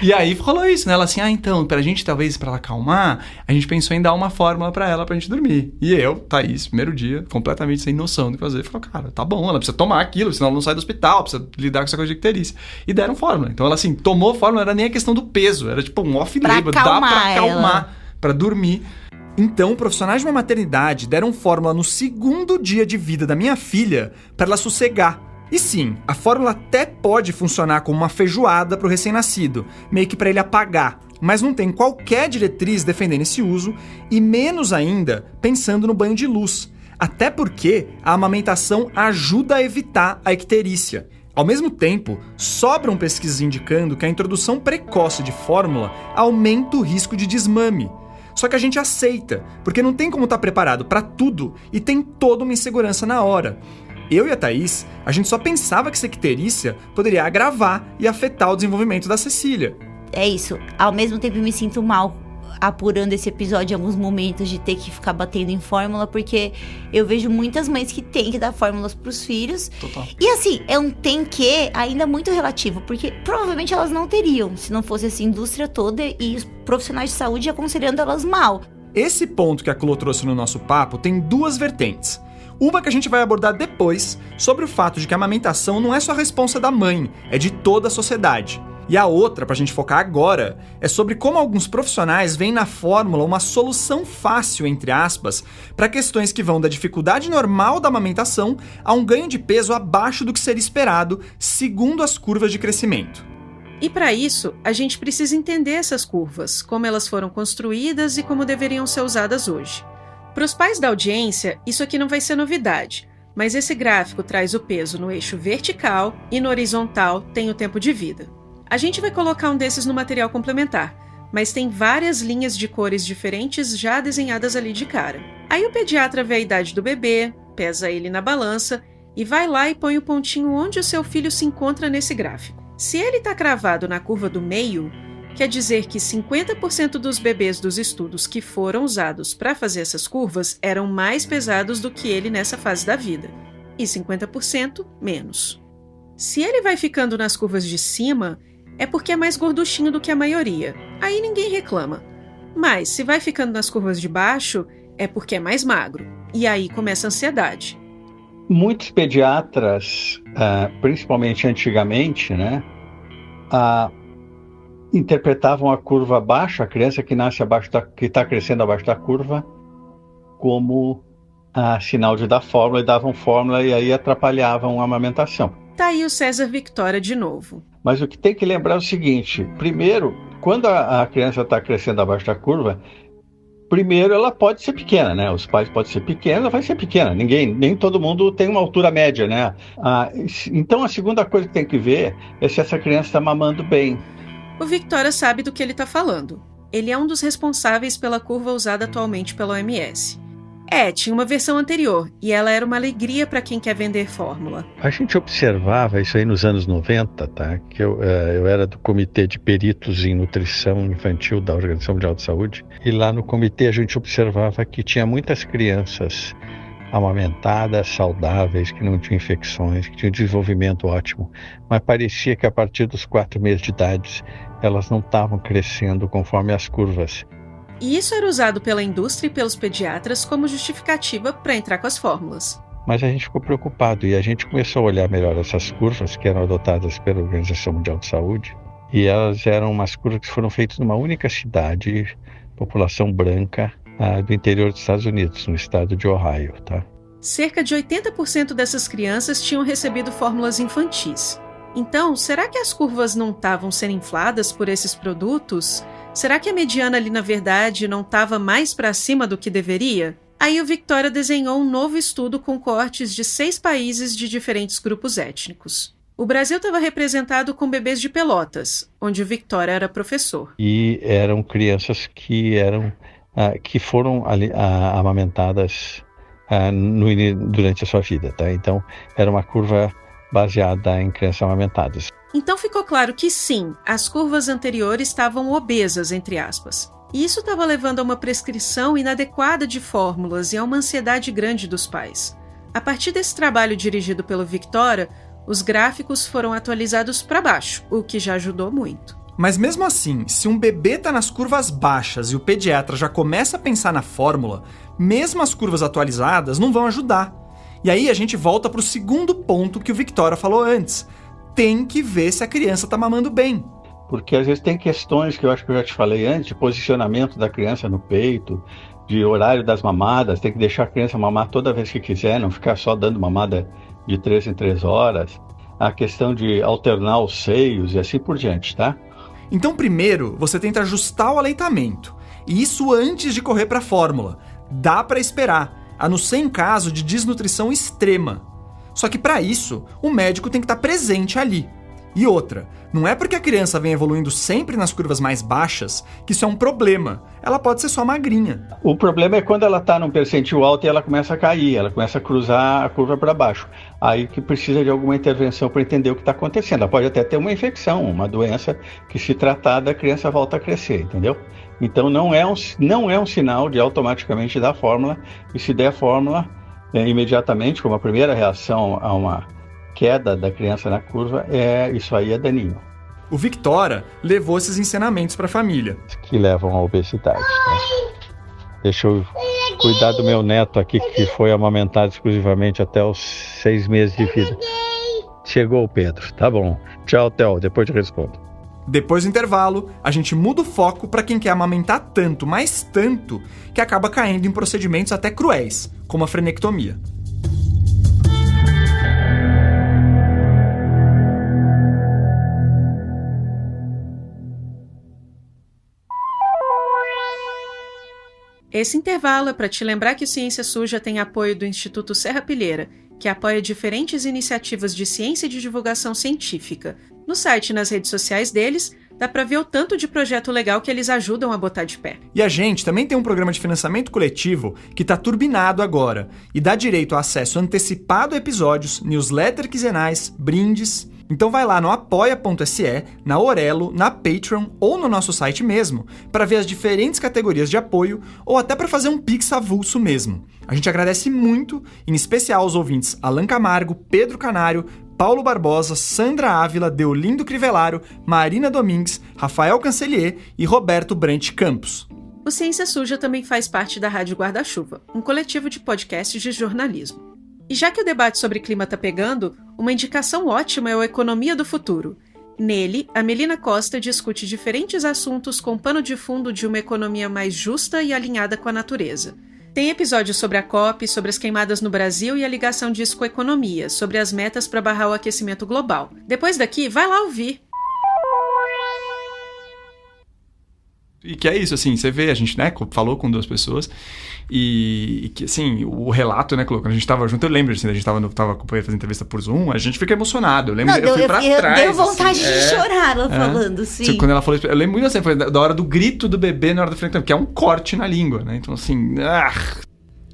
e aí rolou isso, né? Ela assim, então, pra gente, talvez, pra ela acalmar, a gente pensou em dar uma fórmula pra ela pra gente dormir. E eu, Thaís, primeiro dia, completamente sem noção do que fazer, falou, cara, tá bom, ela precisa tomar aquilo, senão ela não sai do hospital, precisa lidar com essa coisa de icterícia. E deram fórmula. Então ela assim, tomou fórmula, não era nem a questão do peso, era tipo um off-label, dá pra acalmar, pra dormir. Então, profissionais de uma maternidade deram fórmula no 2º dia de vida da minha filha pra ela sossegar. E sim, a fórmula até pode funcionar como uma feijoada para o recém-nascido, meio que para ele apagar, mas não tem qualquer diretriz defendendo esse uso e menos ainda pensando no banho de luz, até porque a amamentação ajuda a evitar a icterícia. Ao mesmo tempo, sobram pesquisas indicando que a introdução precoce de fórmula aumenta o risco de desmame. Só que a gente aceita, porque não tem como estar preparado para tudo e tem toda uma insegurança na hora. Eu e a Thaís, a gente só pensava que essa icterícia poderia agravar e afetar o desenvolvimento da Cecília. É isso. Ao mesmo tempo eu me sinto mal apurando esse episódio em alguns momentos de ter que ficar batendo em fórmula, porque eu vejo muitas mães que têm que dar fórmulas pros filhos. Total. E assim, é um tem que ainda muito relativo, porque provavelmente elas não teriam, se não fosse essa indústria toda e os profissionais de saúde aconselhando elas mal. Esse ponto que a Clô trouxe no nosso papo tem 2 vertentes. Uma que a gente vai abordar depois, sobre o fato de que a amamentação não é só a responsa da mãe, é de toda a sociedade. E a outra, pra gente focar agora, é sobre como alguns profissionais veem na fórmula uma solução fácil, entre aspas, para questões que vão da dificuldade normal da amamentação a um ganho de peso abaixo do que seria esperado, segundo as curvas de crescimento. E para isso, a gente precisa entender essas curvas, como elas foram construídas e como deveriam ser usadas hoje. Para os pais da audiência, isso aqui não vai ser novidade, mas esse gráfico traz o peso no eixo vertical e no horizontal tem o tempo de vida. A gente vai colocar um desses no material complementar, mas tem várias linhas de cores diferentes já desenhadas ali de cara. Aí o pediatra vê a idade do bebê, pesa ele na balança e vai lá e põe o pontinho onde o seu filho se encontra nesse gráfico. Se ele está cravado na curva do meio, quer dizer que 50% dos bebês dos estudos que foram usados para fazer essas curvas eram mais pesados do que ele nessa fase da vida, e 50% menos. Se ele vai ficando nas curvas de cima, é porque é mais gorduchinho do que a maioria. Aí ninguém reclama. Mas se vai ficando nas curvas de baixo, é porque é mais magro. E aí começa a ansiedade. Muitos pediatras, principalmente antigamente, né, interpretavam a curva baixa, a criança que nasce abaixo que está crescendo abaixo da curva, como sinal de dar fórmula e davam fórmula e aí atrapalhavam a amamentação. Tá aí o César Victoria de novo. Mas o que tem que lembrar é o seguinte, primeiro, quando a criança está crescendo abaixo da curva, primeiro ela pode ser pequena, né? Os pais podem ser pequenos, ela vai ser pequena. Nem todo mundo tem uma altura média, né? Então a segunda coisa que tem que ver é se essa criança está mamando bem. O Victoria sabe do que ele está falando. Ele é um dos responsáveis pela curva usada atualmente pela OMS. Tinha uma versão anterior, e ela era uma alegria para quem quer vender fórmula. A gente observava isso aí nos anos 90, tá? Que eu era do Comitê de Peritos em Nutrição Infantil da Organização Mundial de Saúde, e lá no comitê a gente observava que tinha muitas crianças amamentadas, saudáveis, que não tinham infecções, que tinham desenvolvimento ótimo, mas parecia que a partir dos 4 meses de idade elas não estavam crescendo conforme as curvas. E isso era usado pela indústria e pelos pediatras como justificativa para entrar com as fórmulas. Mas a gente ficou preocupado e a gente começou a olhar melhor essas curvas que eram adotadas pela Organização Mundial de Saúde, e elas eram umas curvas que foram feitas numa única cidade, população branca, do interior dos Estados Unidos, no estado de Ohio, tá? Cerca de 80% dessas crianças tinham recebido fórmulas infantis. Então, será que as curvas não estavam sendo infladas por esses produtos? Será que a mediana ali, na verdade, não estava mais para cima do que deveria? Aí o Victoria desenhou um novo estudo com cortes de 6 países de diferentes grupos étnicos. O Brasil estava representado com bebês de Pelotas, onde o Victoria era professor. E eram crianças que foram amamentadas durante a sua vida, tá? Então, era uma curva baseada em crianças amamentadas. Então ficou claro que sim, as curvas anteriores estavam obesas, entre aspas. E isso estava levando a uma prescrição inadequada de fórmulas e a uma ansiedade grande dos pais. A partir desse trabalho dirigido pelo Victoria, os gráficos foram atualizados para baixo, o que já ajudou muito. Mas mesmo assim, se um bebê está nas curvas baixas e o pediatra já começa a pensar na fórmula, mesmo as curvas atualizadas não vão ajudar. E aí a gente volta para o segundo ponto que o Victoria falou antes. Tem que ver se a criança está mamando bem. Porque às vezes tem questões que eu acho que eu já te falei antes, de posicionamento da criança no peito, de horário das mamadas, tem que deixar a criança mamar toda vez que quiser, não ficar só dando mamada de 3 em 3 horas. A questão de alternar os seios e assim por diante, tá? Então primeiro você tenta ajustar o aleitamento. E isso antes de correr para a fórmula. Dá para esperar, a não ser em caso de desnutrição extrema. Só que para isso, o médico tem que estar presente ali. E outra, não é porque a criança vem evoluindo sempre nas curvas mais baixas que isso é um problema. Ela pode ser só magrinha. O problema é quando ela está num percentil alto e ela começa a cair, ela começa a cruzar a curva para baixo. Aí que precisa de alguma intervenção para entender o que está acontecendo. Ela pode até ter uma infecção, uma doença que, se tratada, a criança volta a crescer, entendeu? Então não é um sinal de automaticamente dar fórmula, e se der a fórmula, imediatamente, como a primeira reação a uma queda da criança na curva, isso aí é daninho. O Victoria levou esses ensinamentos para a família. Que levam à obesidade. Tá? Deixa eu cuidar do meu neto aqui, que foi amamentado exclusivamente até os 6 meses de vida. Chegou o Pedro, tá bom. Tchau, Theo, depois eu respondo. Depois do intervalo, a gente muda o foco para quem quer amamentar tanto, mas tanto, que acaba caindo em procedimentos até cruéis, como a frenectomia. Esse intervalo é para te lembrar que o Ciência Suja tem apoio do Instituto Serrapilheira, que apoia diferentes iniciativas de ciência e de divulgação científica. No site e nas redes sociais deles, dá para ver o tanto de projeto legal que eles ajudam a botar de pé. E a gente também tem um programa de financiamento coletivo que está turbinado agora e dá direito a acesso antecipado a episódios, newsletter quinzenais, brindes. Então vai lá no apoia.se, na Orelo, na Patreon ou no nosso site mesmo, para ver as diferentes categorias de apoio ou até para fazer um pix avulso mesmo. A gente agradece muito, em especial aos ouvintes Alan Camargo, Pedro Canário, Paulo Barbosa, Sandra Ávila, Deolindo Crivellaro, Marina Domingues, Rafael Cancelier e Roberto Brant Campos. O Ciência Suja também faz parte da Rádio Guarda-Chuva, um coletivo de podcasts de jornalismo. E já que o debate sobre clima tá pegando, uma indicação ótima é o Economia do Futuro. Nele, a Melina Costa discute diferentes assuntos com pano de fundo de uma economia mais justa e alinhada com a natureza. Tem episódios sobre a COP, sobre as queimadas no Brasil e a ligação disso com a economia, sobre as metas para barrar o aquecimento global. Depois daqui, vai lá ouvir. E que é isso, assim, você vê, a gente, né, falou com 2 pessoas e que, assim, o relato, né, quando a gente tava junto, eu lembro, assim, a gente tava acompanhando, fazendo entrevista por Zoom, a gente fica emocionado, eu lembro, eu fui pra trás. Deu vontade assim, de chorar ela falando, sim. Quando ela falou isso, eu lembro muito assim, foi da hora do grito do bebê na hora da frenectomia, que é um corte na língua, né, então assim...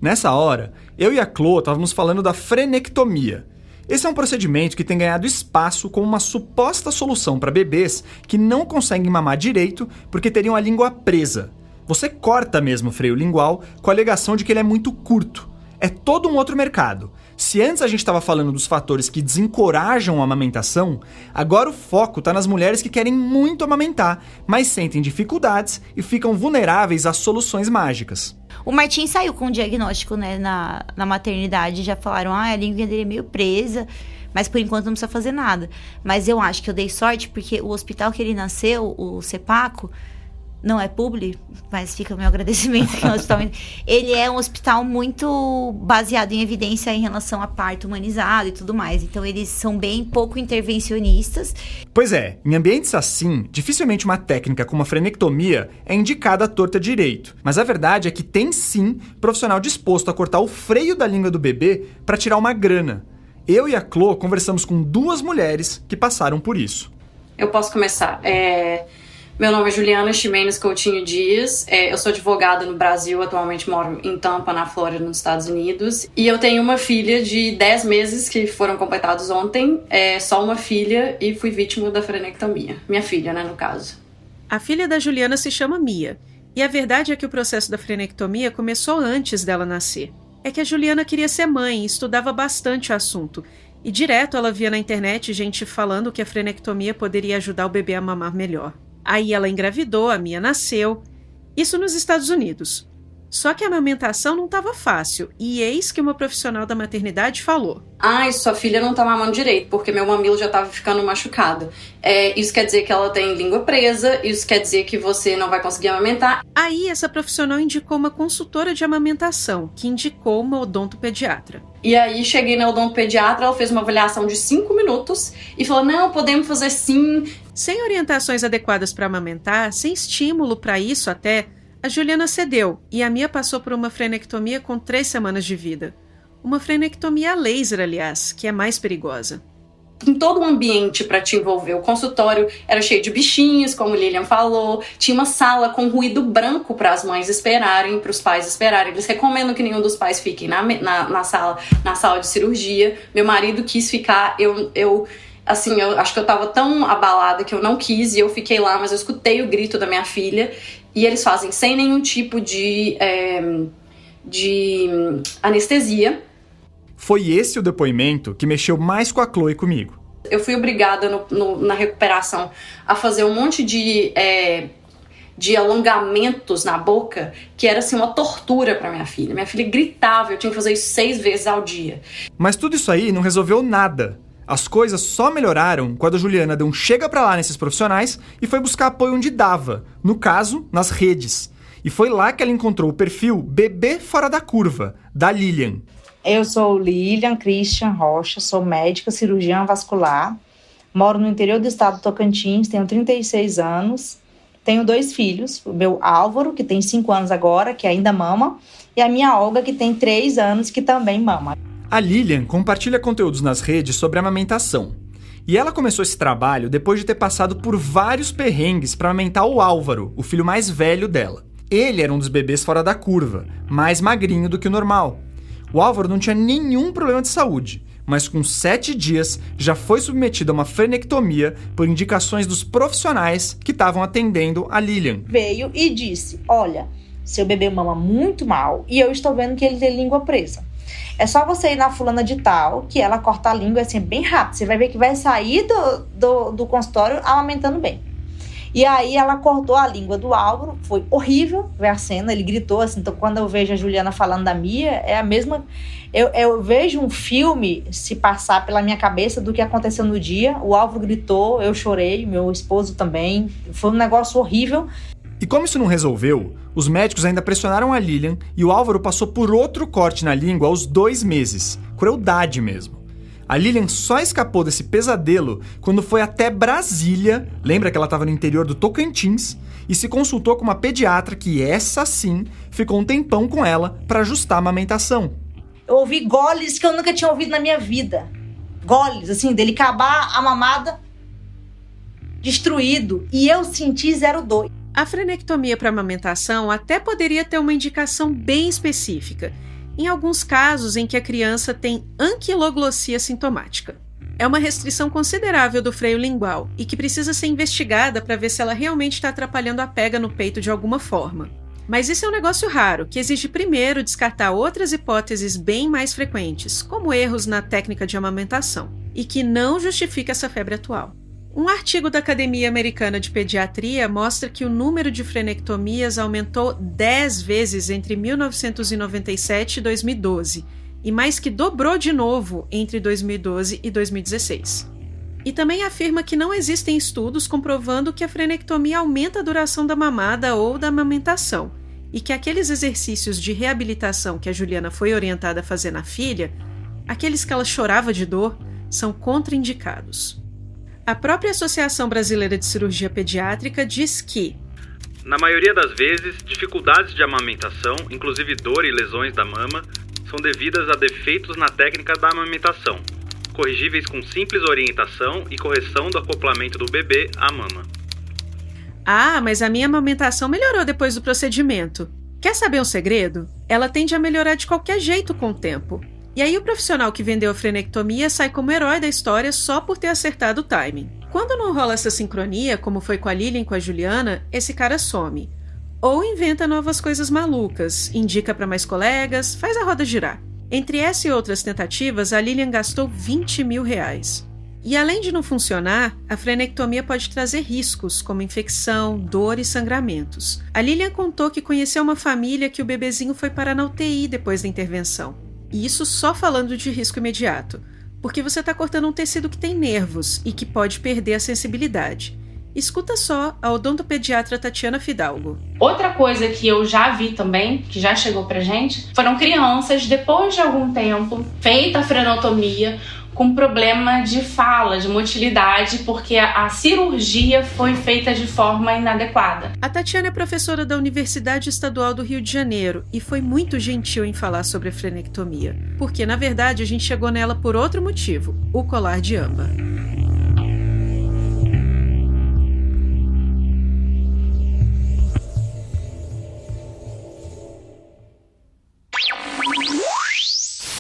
Nessa hora, eu e a Clô estávamos falando da frenectomia. Esse é um procedimento que tem ganhado espaço como uma suposta solução para bebês que não conseguem mamar direito porque teriam a língua presa. Você corta mesmo o freio lingual com a alegação de que ele é muito curto. É todo um outro mercado. Se antes a gente estava falando dos fatores que desencorajam a amamentação, agora o foco está nas mulheres que querem muito amamentar, mas sentem dificuldades e ficam vulneráveis a soluções mágicas. O Martim saiu com um diagnóstico, né, na maternidade, já falaram, a língua dele é meio presa, mas por enquanto não precisa fazer nada. Mas eu acho que eu dei sorte, porque o hospital que ele nasceu, o CEPACO, não é publi, mas fica o meu agradecimento, que é um hospital, ele é um hospital muito baseado em evidência em relação a parto humanizado e tudo mais. Então eles são bem pouco intervencionistas. Pois é, em ambientes assim, dificilmente uma técnica como a frenectomia é indicada à torta direito. Mas a verdade é que tem sim profissional disposto a cortar o freio da língua do bebê para tirar uma grana. Eu e a Clô conversamos com 2 mulheres que passaram por isso. Eu posso começar. Meu nome é Juliana Ximenes Coutinho Dias, eu sou advogada no Brasil, atualmente moro em Tampa, na Flórida, nos Estados Unidos. E eu tenho uma filha de 10 meses que foram completados ontem, só uma filha, e fui vítima da frenectomia. Minha filha, né, no caso. A filha da Juliana se chama Mia, e a verdade é que o processo da frenectomia começou antes dela nascer. É que a Juliana queria ser mãe e estudava bastante o assunto, e direto ela via na internet gente falando que a frenectomia poderia ajudar o bebê a mamar melhor. Aí ela engravidou, a Mia nasceu. Isso nos Estados Unidos. Só que a amamentação não estava fácil. E eis que uma profissional da maternidade falou: sua filha não tá mamando direito, porque meu mamilo já tava ficando machucado. Isso quer dizer que ela tem língua presa, isso quer dizer que você não vai conseguir amamentar. Aí essa profissional indicou uma consultora de amamentação, que indicou uma odontopediatra. E aí cheguei na odontopediatra, ela fez uma avaliação de 5 minutos e falou, não, podemos fazer sim. Sem orientações adequadas para amamentar, sem estímulo para isso até, a Juliana cedeu e a Mia passou por uma frenectomia com 3 semanas de vida. Uma frenectomia a laser, aliás, que é mais perigosa. Em todo o ambiente para te envolver. O consultório era cheio de bichinhos, como o Lilian falou. Tinha uma sala com ruído branco para as mães esperarem, para os pais esperarem. Eles recomendam que nenhum dos pais fiquem na sala de cirurgia. Meu marido quis ficar, eu acho que eu tava tão abalada que eu não quis e eu fiquei lá, mas eu escutei o grito da minha filha e eles fazem sem nenhum tipo de anestesia. Foi esse o depoimento que mexeu mais com a Clô e comigo. Eu fui obrigada na recuperação a fazer um monte de alongamentos na boca, que era assim uma tortura para minha filha. Minha filha gritava, eu tinha que fazer isso 6 vezes ao dia. Mas tudo isso aí não resolveu nada. As coisas só melhoraram quando a Juliana deu um chega pra lá nesses profissionais e foi buscar apoio onde dava, no caso, nas redes. E foi lá que ela encontrou o perfil Bebê Fora da Curva, da Lilian. Eu sou Lilian Christian Rocha, sou médica cirurgiã vascular, moro no interior do estado do Tocantins, tenho 36 anos, tenho 2 filhos, o meu Álvaro, que tem 5 anos agora, que ainda mama, e a minha Olga, que tem 3 anos, que também mama. A Lilian compartilha conteúdos nas redes sobre amamentação. E ela começou esse trabalho depois de ter passado por vários perrengues para amamentar o Álvaro, o filho mais velho dela. Ele era um dos bebês fora da curva, mais magrinho do que o normal. O Álvaro não tinha nenhum problema de saúde, mas com 7 dias já foi submetido a uma frenectomia por indicações dos profissionais que estavam atendendo a Lilian. Veio e disse, olha, seu bebê mama muito mal e eu estou vendo que ele tem língua presa. É só você ir na fulana de tal, que ela corta a língua assim, bem rápido. Você vai ver que vai sair do consultório amamentando bem. E aí ela cortou a língua do Álvaro, foi horrível ver a cena, ele gritou assim. Então quando eu vejo a Juliana falando da Mia, é a mesma... Eu vejo um filme se passar pela minha cabeça do que aconteceu no dia. O Álvaro gritou, eu chorei, meu esposo também. Foi um negócio horrível. E como isso não resolveu, os médicos ainda pressionaram a Lilian e o Álvaro passou por outro corte na língua aos 2 meses. Crueldade mesmo. A Lilian só escapou desse pesadelo quando foi até Brasília, lembra que ela estava no interior do Tocantins, e se consultou com uma pediatra que, essa sim, ficou um tempão com ela para ajustar a amamentação. Eu ouvi goles que eu nunca tinha ouvido na minha vida. Goles, assim, dele acabar a mamada destruído. E eu senti 0,2. A frenectomia para amamentação até poderia ter uma indicação bem específica, em alguns casos em que a criança tem anquiloglossia sintomática. É uma restrição considerável do freio lingual e que precisa ser investigada para ver se ela realmente está atrapalhando a pega no peito de alguma forma. Mas isso é um negócio raro, que exige primeiro descartar outras hipóteses bem mais frequentes, como erros na técnica de amamentação, e que não justifica essa febre atual. Um artigo da Academia Americana de Pediatria mostra que o número de frenectomias aumentou 10 vezes entre 1997 e 2012, e mais que dobrou de novo entre 2012 e 2016. E também afirma que não existem estudos comprovando que a frenectomia aumenta a duração da mamada ou da amamentação, e que aqueles exercícios de reabilitação que a Juliana foi orientada a fazer na filha, aqueles que ela chorava de dor, são contraindicados. A própria Associação Brasileira de Cirurgia Pediátrica diz que, na maioria das vezes, dificuldades de amamentação, inclusive dor e lesões da mama, são devidas a defeitos na técnica da amamentação, corrigíveis com simples orientação e correção do acoplamento do bebê à mama. Ah, mas a minha amamentação melhorou depois do procedimento. Quer saber um segredo? Ela tende a melhorar de qualquer jeito com o tempo. E aí o profissional que vendeu a frenectomia sai como herói da história só por ter acertado o timing. Quando não rola essa sincronia, como foi com a Lilian e com a Juliana, esse cara some. Ou inventa novas coisas malucas, indica para mais colegas, faz a roda girar. Entre essa e outras tentativas, a Lilian gastou R$20 mil. E além de não funcionar, a frenectomia pode trazer riscos, como infecção, dor e sangramentos. A Lilian contou que conheceu uma família que o bebezinho foi parar na UTI depois da intervenção. E isso só falando de risco imediato, porque você está cortando um tecido que tem nervos e que pode perder a sensibilidade. Escuta só a odontopediatra Tatiana Fidalgo. Outra coisa que eu já vi também, que já chegou pra gente, foram crianças, depois de algum tempo, feita a frenotomia, com problema de fala, de motilidade, porque a cirurgia foi feita de forma inadequada. A Tatiana é professora da Universidade Estadual do Rio de Janeiro e foi muito gentil em falar sobre a frenectomia, porque, na verdade, a gente chegou nela por outro motivo, o colar de âmbar.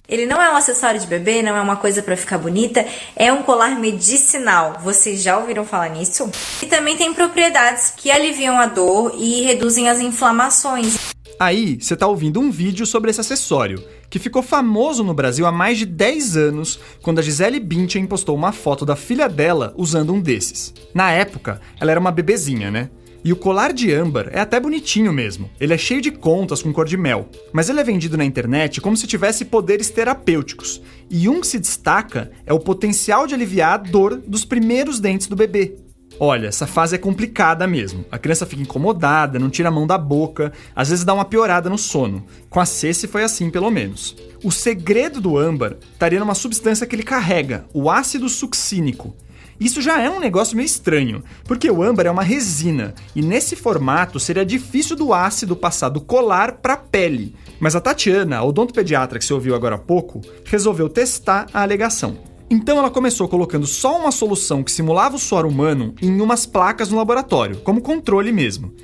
Ele não é um acessório de bebê, não é uma coisa pra ficar bonita, é um colar medicinal. Vocês já ouviram falar nisso? E também tem propriedades que aliviam a dor e reduzem as inflamações. Aí, você tá ouvindo um vídeo sobre esse acessório, que ficou famoso no Brasil há mais de 10 anos, quando a Gisele Bündchen postou uma foto da filha dela usando um desses. Na época, ela era uma bebezinha, né? E o colar de âmbar é até bonitinho mesmo. Ele é cheio de contas com cor de mel. Mas ele é vendido na internet como se tivesse poderes terapêuticos. E um que se destaca é o potencial de aliviar a dor dos primeiros dentes do bebê. Olha, essa fase é complicada mesmo. A criança fica incomodada, não tira a mão da boca, às vezes dá uma piorada no sono. Com a Ceci foi assim, pelo menos. O segredo do âmbar estaria numa substância que ele carrega, o ácido succínico. Isso já é um negócio meio estranho, porque o âmbar é uma resina, e nesse formato seria difícil do ácido passar do colar para a pele. Mas a Tatiana, a odontopediatra que você ouviu agora há pouco, resolveu testar a alegação. Então ela começou colocando só uma solução que simulava o suor humano em umas placas no laboratório, como controle mesmo.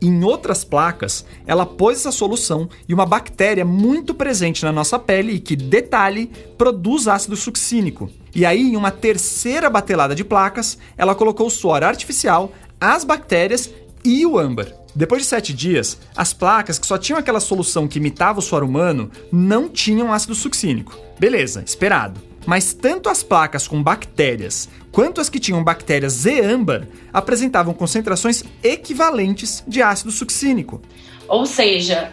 Em outras placas, ela pôs essa solução e uma bactéria muito presente na nossa pele e que, detalhe, produz ácido succínico. E aí, em uma terceira batelada de placas, ela colocou o suor artificial, as bactérias e o âmbar. Depois de 7 dias, as placas que só tinham aquela solução que imitava o suor humano não tinham ácido succínico. Beleza, esperado. Mas tanto as placas com bactérias quanto as que tinham bactérias e âmbar apresentavam concentrações equivalentes de ácido succínico. Ou seja,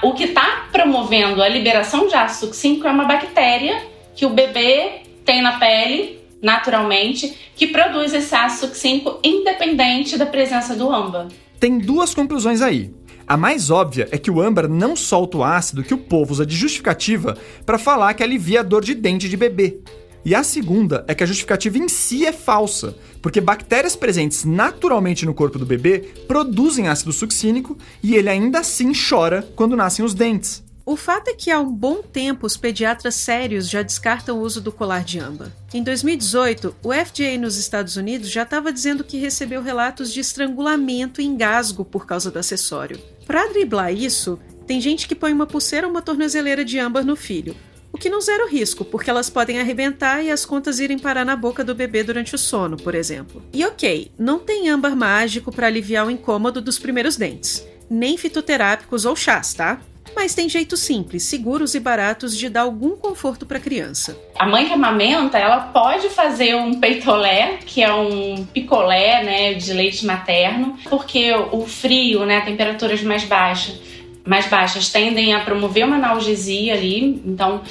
o que está promovendo a liberação de ácido succínico é uma bactéria que o bebê tem na pele, naturalmente, que produz esse ácido succínico independente da presença do âmbar. Tem duas conclusões aí. A mais óbvia é que o âmbar não solta o ácido que o povo usa de justificativa para falar que alivia a dor de dente de bebê. E a segunda é que a justificativa em si é falsa, porque bactérias presentes naturalmente no corpo do bebê produzem ácido succínico e ele ainda assim chora quando nascem os dentes. O fato é que há um bom tempo os pediatras sérios já descartam o uso do colar de âmbar. Em 2018, o FDA nos Estados Unidos já estava dizendo que recebeu relatos de estrangulamento e engasgo por causa do acessório. Para driblar isso, tem gente que põe uma pulseira ou uma tornozeleira de âmbar no filho, o que não zera o risco, porque elas podem arrebentar e as contas irem parar na boca do bebê durante o sono, por exemplo. E ok, não tem âmbar mágico para aliviar o incômodo dos primeiros dentes, nem fitoterápicos ou chás, tá? Mas tem jeitos simples, seguros e baratos de dar algum conforto para a criança. A mãe que amamenta, ela pode fazer um peitolé, que é um picolé, né, de leite materno, porque o frio, né, temperaturas mais baixas tendem a promover uma analgesia ali, então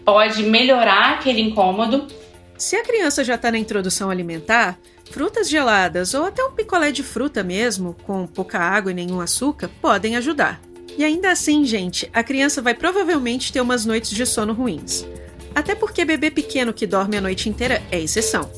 pode melhorar aquele incômodo. Se a criança já está na introdução alimentar, frutas geladas ou até um picolé de fruta mesmo, com pouca água e nenhum açúcar, podem ajudar. E ainda assim, gente, a criança vai provavelmente ter umas noites de sono ruins. Até porque bebê pequeno que dorme a noite inteira é exceção.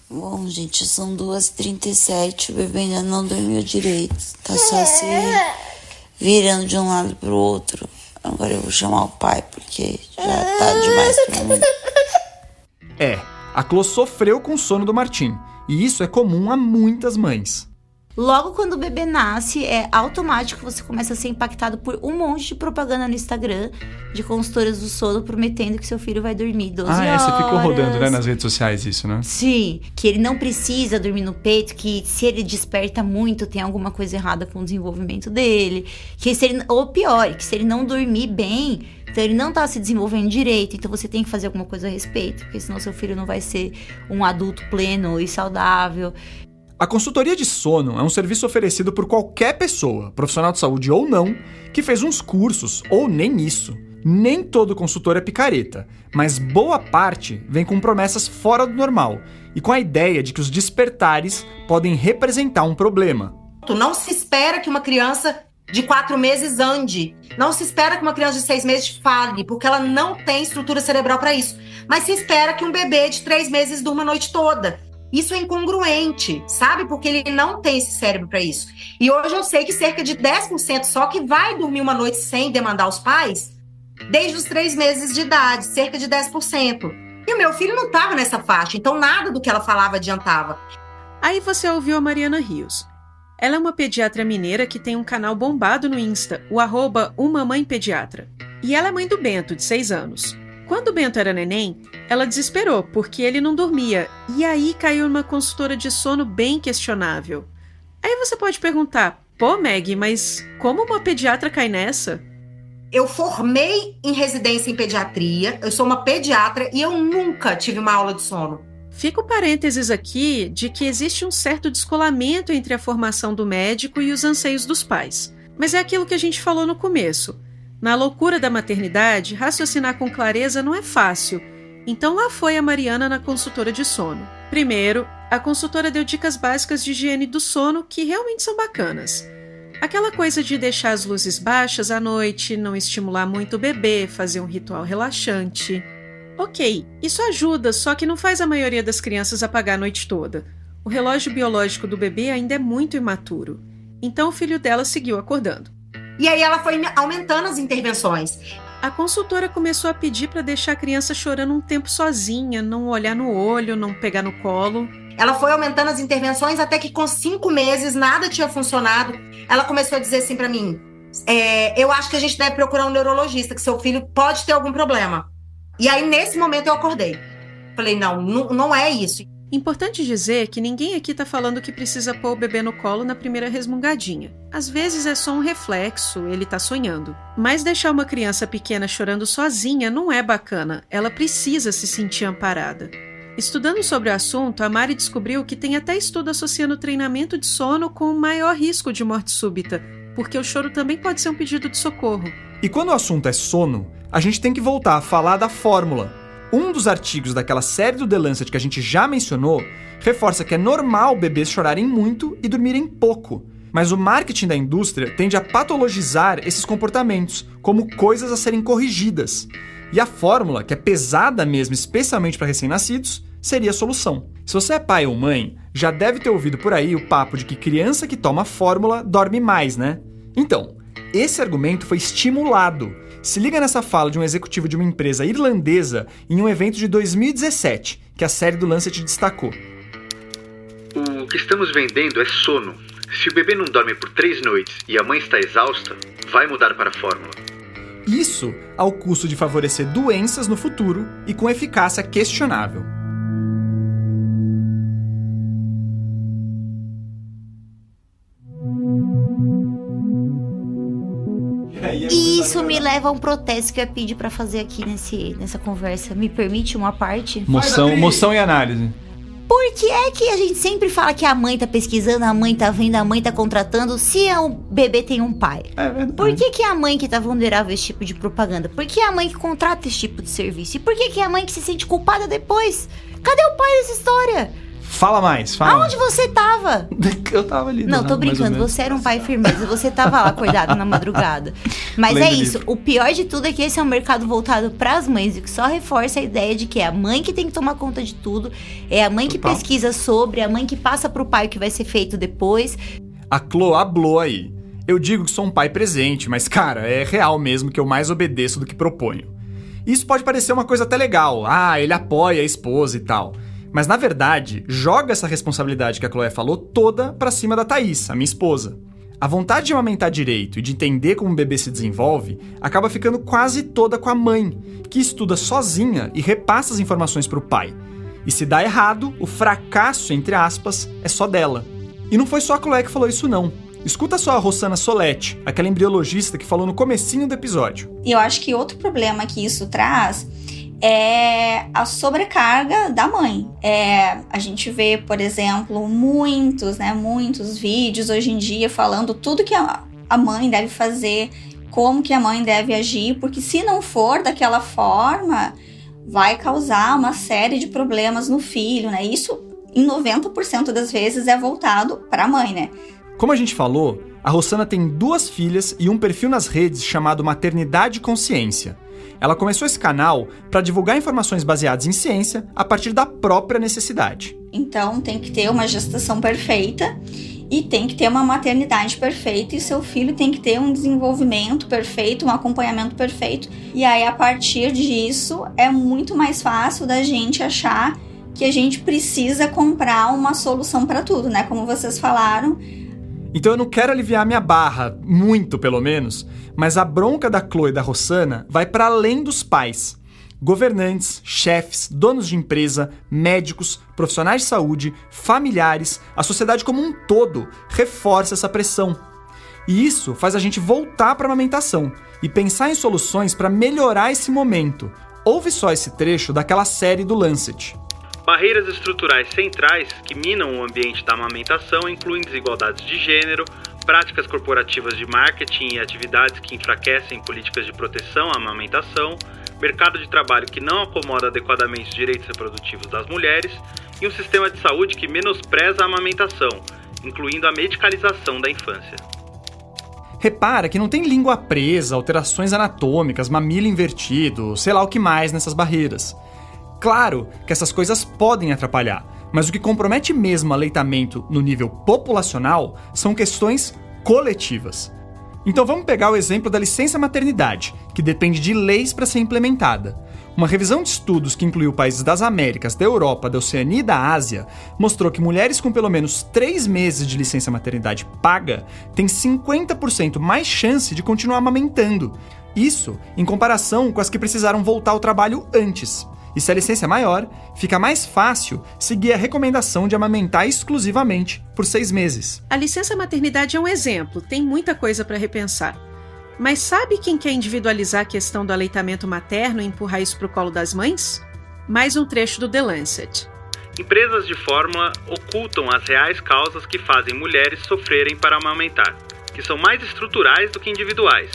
Bom, gente, são 2h37, o bebê ainda não dormiu direito. Tá só se virando de um lado pro outro. Agora eu vou chamar o pai, porque já tá demais pra mim. A Clô sofreu com o sono do Martim, e isso é comum a muitas mães. Logo quando o bebê nasce, é automático que você começa a ser impactado por um monte de propaganda no Instagram de consultoras do sono prometendo que seu filho vai dormir 12 horas. Você ficou rodando, né, nas redes sociais isso, né? Sim, que ele não precisa dormir no peito, que se ele desperta muito, tem alguma coisa errada com o desenvolvimento dele. Que se ele, ou pior, que se ele não dormir bem, então ele não tá se desenvolvendo direito, então você tem que fazer alguma coisa a respeito, porque senão seu filho não vai ser um adulto pleno e saudável. A consultoria de sono é um serviço oferecido por qualquer pessoa, profissional de saúde ou não, que fez uns cursos ou nem isso. Nem todo consultor é picareta, mas boa parte vem com promessas fora do normal e com a ideia de que os despertares podem representar um problema. Não se espera que uma criança de 4 meses ande. Não se espera que uma criança de 6 meses fale, porque ela não tem estrutura cerebral para isso. Mas se espera que um bebê de 3 meses durma a noite toda. Isso é incongruente, sabe? Porque ele não tem esse cérebro para isso. E hoje eu sei que cerca de 10% só que vai dormir uma noite sem demandar os pais, desde os 3 meses de idade, cerca de 10%. E o meu filho não estava nessa faixa, então nada do que ela falava adiantava. Aí você ouviu a Mariana Rios. Ela é uma pediatra mineira que tem um canal bombado no Insta, o @umamãepediatra. E ela é mãe do Bento, de 6 anos. Quando o Bento era neném, ela desesperou, porque ele não dormia, e aí caiu numa consultora de sono bem questionável. Aí você pode perguntar, pô Meg, mas como uma pediatra cai nessa? Eu formei em residência em pediatria, eu sou uma pediatra e eu nunca tive uma aula de sono. Fica o parênteses aqui de que existe um certo descolamento entre a formação do médico e os anseios dos pais. Mas é aquilo que a gente falou no começo. Na loucura da maternidade, raciocinar com clareza não é fácil. Então lá foi a Mariana na consultora de sono. Primeiro, a consultora deu dicas básicas de higiene do sono que realmente são bacanas. Aquela coisa de deixar as luzes baixas à noite, não estimular muito o bebê, fazer um ritual relaxante. Ok, isso ajuda, só que não faz a maioria das crianças apagar a noite toda. O relógio biológico do bebê ainda é muito imaturo. Então o filho dela seguiu acordando. E aí ela foi aumentando as intervenções. A consultora começou a pedir para deixar a criança chorando um tempo sozinha, não olhar no olho, não pegar no colo. Ela foi aumentando as intervenções até que com 5 meses nada tinha funcionado. Ela começou a dizer assim para mim, eu acho que a gente deve procurar um neurologista, que seu filho pode ter algum problema. E aí nesse momento eu acordei. Falei, não é isso. Importante dizer que ninguém aqui tá falando que precisa pôr o bebê no colo na primeira resmungadinha. Às vezes é só um reflexo, ele tá sonhando. Mas deixar uma criança pequena chorando sozinha não é bacana, ela precisa se sentir amparada. Estudando sobre o assunto, a Mari descobriu que tem até estudo associando o treinamento de sono com o maior risco de morte súbita, porque o choro também pode ser um pedido de socorro. E quando o assunto é sono, a gente tem que voltar a falar da fórmula. Um dos artigos daquela série do The Lancet que a gente já mencionou reforça que é normal bebês chorarem muito e dormirem pouco. Mas o marketing da indústria tende a patologizar esses comportamentos como coisas a serem corrigidas. E a fórmula, que é pesada mesmo, especialmente para recém-nascidos, seria a solução. Se você é pai ou mãe, já deve ter ouvido por aí o papo de que criança que toma fórmula dorme mais, né? Então, esse argumento foi estimulado. Se liga nessa fala de um executivo de uma empresa irlandesa em um evento de 2017, que a série do Lancet destacou. O que estamos vendendo é sono. Se o bebê não dorme por 3 noites e a mãe está exausta, vai mudar para a fórmula. Isso ao custo de favorecer doenças no futuro e com eficácia questionável. E isso me leva a um protesto que eu ia pedir pra fazer aqui nessa conversa. Me permite uma parte? Moção e análise. Por que é que a gente sempre fala que a mãe tá pesquisando, a mãe tá vendo, a mãe tá contratando, se o bebê tem um pai? É verdade. Por que é a mãe que tá vulnerável a esse tipo de propaganda? Por que é a mãe que contrata esse tipo de serviço? E por que é a mãe que se sente culpada depois? Cadê o pai nessa história? Fala mais, Aonde você tava? Eu tava ali. Não, tô brincando, você era um pai firmeza, você tava lá acordado na madrugada. Mas é isso, o pior de tudo é que esse é um mercado voltado pras mães, o que só reforça a ideia de que é a mãe que tem que tomar conta de tudo, é a mãe que pesquisa sobre, é a mãe que passa pro pai o que vai ser feito depois. A Clo hablou aí. Eu digo que sou um pai presente, mas cara, é real mesmo que eu mais obedeço do que proponho. Isso pode parecer uma coisa até legal, ele apoia a esposa e tal. Mas, na verdade, joga essa responsabilidade que a Chloé falou toda pra cima da Thaís, a minha esposa. A vontade de amamentar direito e de entender como um bebê se desenvolve acaba ficando quase toda com a mãe, que estuda sozinha e repassa as informações pro pai. E se dá errado, o fracasso, entre aspas, é só dela. E não foi só a Chloé que falou isso, não. Escuta só a Rossana Soletti, aquela embriologista que falou no comecinho do episódio. E eu acho que outro problema que isso traz é a sobrecarga da mãe. A gente vê, por exemplo, muitos vídeos hoje em dia falando tudo que a mãe deve fazer, como que a mãe deve agir, porque se não for daquela forma, vai causar uma série de problemas no filho, né? Isso, em 90% das vezes, é voltado para a mãe, né? Como a gente falou, a Rossana tem 2 filhas e um perfil nas redes chamado Maternidade Consciência. Ela começou esse canal para divulgar informações baseadas em ciência a partir da própria necessidade. Então tem que ter uma gestação perfeita e tem que ter uma maternidade perfeita e seu filho tem que ter um desenvolvimento perfeito, um acompanhamento perfeito. E aí a partir disso é muito mais fácil da gente achar que a gente precisa comprar uma solução para tudo, né? Como vocês falaram. Então eu não quero aliviar minha barra, muito pelo menos, mas a bronca da Chloe e da Rossana vai para além dos pais. Governantes, chefes, donos de empresa, médicos, profissionais de saúde, familiares, a sociedade como um todo reforça essa pressão. E isso faz a gente voltar para a amamentação e pensar em soluções para melhorar esse momento. Ouve só esse trecho daquela série do Lancet. Barreiras estruturais centrais que minam o ambiente da amamentação incluem desigualdades de gênero, práticas corporativas de marketing e atividades que enfraquecem políticas de proteção à amamentação, mercado de trabalho que não acomoda adequadamente os direitos reprodutivos das mulheres e um sistema de saúde que menospreza a amamentação, incluindo a medicalização da infância. Repara que não tem língua presa, alterações anatômicas, mamilo invertido, sei lá o que mais nessas barreiras. Claro que essas coisas podem atrapalhar, mas o que compromete mesmo o aleitamento no nível populacional são questões coletivas. Então vamos pegar o exemplo da licença maternidade, que depende de leis para ser implementada. Uma revisão de estudos que incluiu países das Américas, da Europa, da Oceania e da Ásia mostrou que mulheres com pelo menos 3 meses de licença maternidade paga têm 50% mais chance de continuar amamentando. Isso em comparação com as que precisaram voltar ao trabalho antes. E se a licença é maior, fica mais fácil seguir a recomendação de amamentar exclusivamente por 6 meses. A licença maternidade é um exemplo, tem muita coisa para repensar. Mas sabe quem quer individualizar a questão do aleitamento materno e empurrar isso para o colo das mães? Mais um trecho do The Lancet. Empresas de fórmula ocultam as reais causas que fazem mulheres sofrerem para amamentar, que são mais estruturais do que individuais,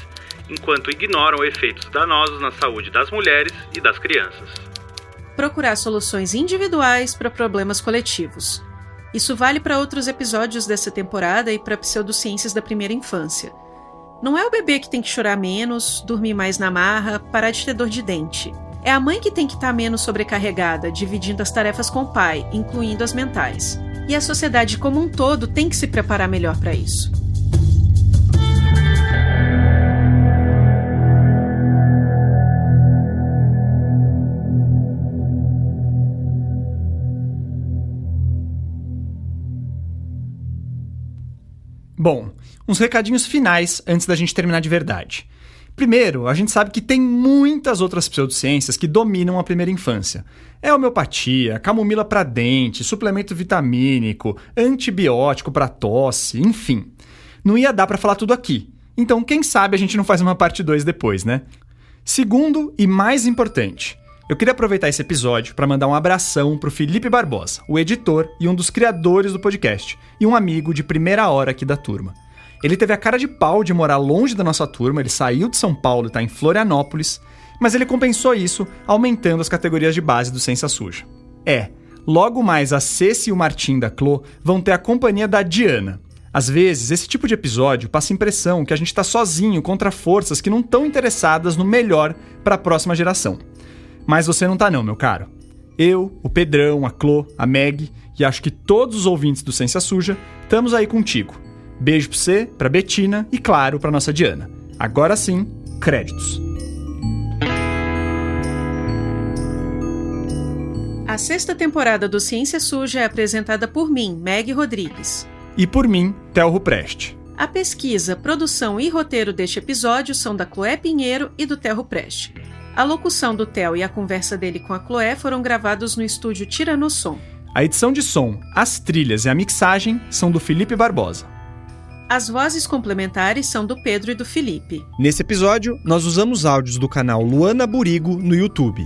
enquanto ignoram efeitos danosos na saúde das mulheres e das crianças. Procurar soluções individuais para problemas coletivos. Isso vale para outros episódios dessa temporada e para pseudociências da primeira infância. Não é o bebê que tem que chorar menos, dormir mais na marra, parar de ter dor de dente. É a mãe que tem que estar menos sobrecarregada, dividindo as tarefas com o pai, incluindo as mentais. E a sociedade como um todo tem que se preparar melhor para isso. Bom, uns recadinhos finais antes da gente terminar de verdade. Primeiro, a gente sabe que tem muitas outras pseudociências que dominam a primeira infância. É homeopatia, camomila para dente, suplemento vitamínico, antibiótico para tosse, enfim. Não ia dar para falar tudo aqui. Então, quem sabe a gente não faz uma parte 2 depois, né? Segundo e mais importante, eu queria aproveitar esse episódio para mandar um abração pro Felipe Barbosa, o editor e um dos criadores do podcast, e um amigo de primeira hora aqui da turma. Ele teve a cara de pau de morar longe da nossa turma, ele saiu de São Paulo e tá em Florianópolis, mas ele compensou isso aumentando as categorias de base do Ciência Suja. Logo mais a Ceci e o Martim da Clô vão ter a companhia da Diana. Às vezes, esse tipo de episódio passa a impressão que a gente tá sozinho contra forças que não estão interessadas no melhor para a próxima geração. Mas você não tá não, meu caro. Eu, o Pedrão, a Clô, a Meg e acho que todos os ouvintes do Ciência Suja estamos aí contigo. Beijo pra você, pra Betina e, claro, pra nossa Diana. Agora sim, créditos. A 6ª temporada do Ciência Suja é apresentada por mim, Meg Rodrigues. E por mim, Theo Ruprecht. A pesquisa, produção e roteiro deste episódio são da Chloé Pinheiro e do Theo Ruprecht. A locução do Theo e a conversa dele com a Chloé foram gravados no estúdio Tiranossom. A edição de som, as trilhas e a mixagem são do Felipe Barbosa. As vozes complementares são do Pedro e do Felipe. Nesse episódio, nós usamos áudios do canal Luana Burigo no YouTube.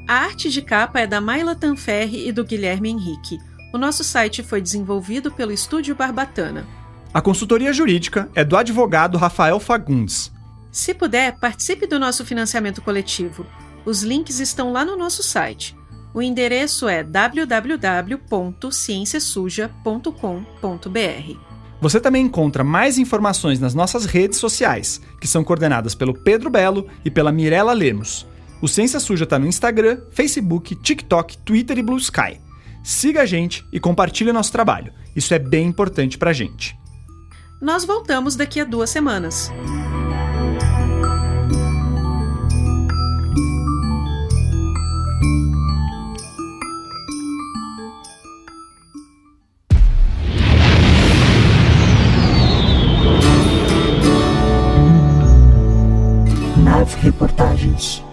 A arte de capa é da Mayla Tanferri e do Guilherme Henrique. O nosso site foi desenvolvido pelo Estúdio Barbatana. A consultoria jurídica é do advogado Rafael Fagundes. Se puder, participe do nosso financiamento coletivo. Os links estão lá no nosso site. O endereço é www.cienciasuja.com.br. Você também encontra mais informações nas nossas redes sociais, que são coordenadas pelo Pedro Belo e pela Mirella Lemos. O Ciência Suja está no Instagram, Facebook, TikTok, Twitter e Blue Sky. Siga a gente e compartilhe nosso trabalho. Isso é bem importante pra gente. Nós voltamos daqui a 2 semanas. Reportagens.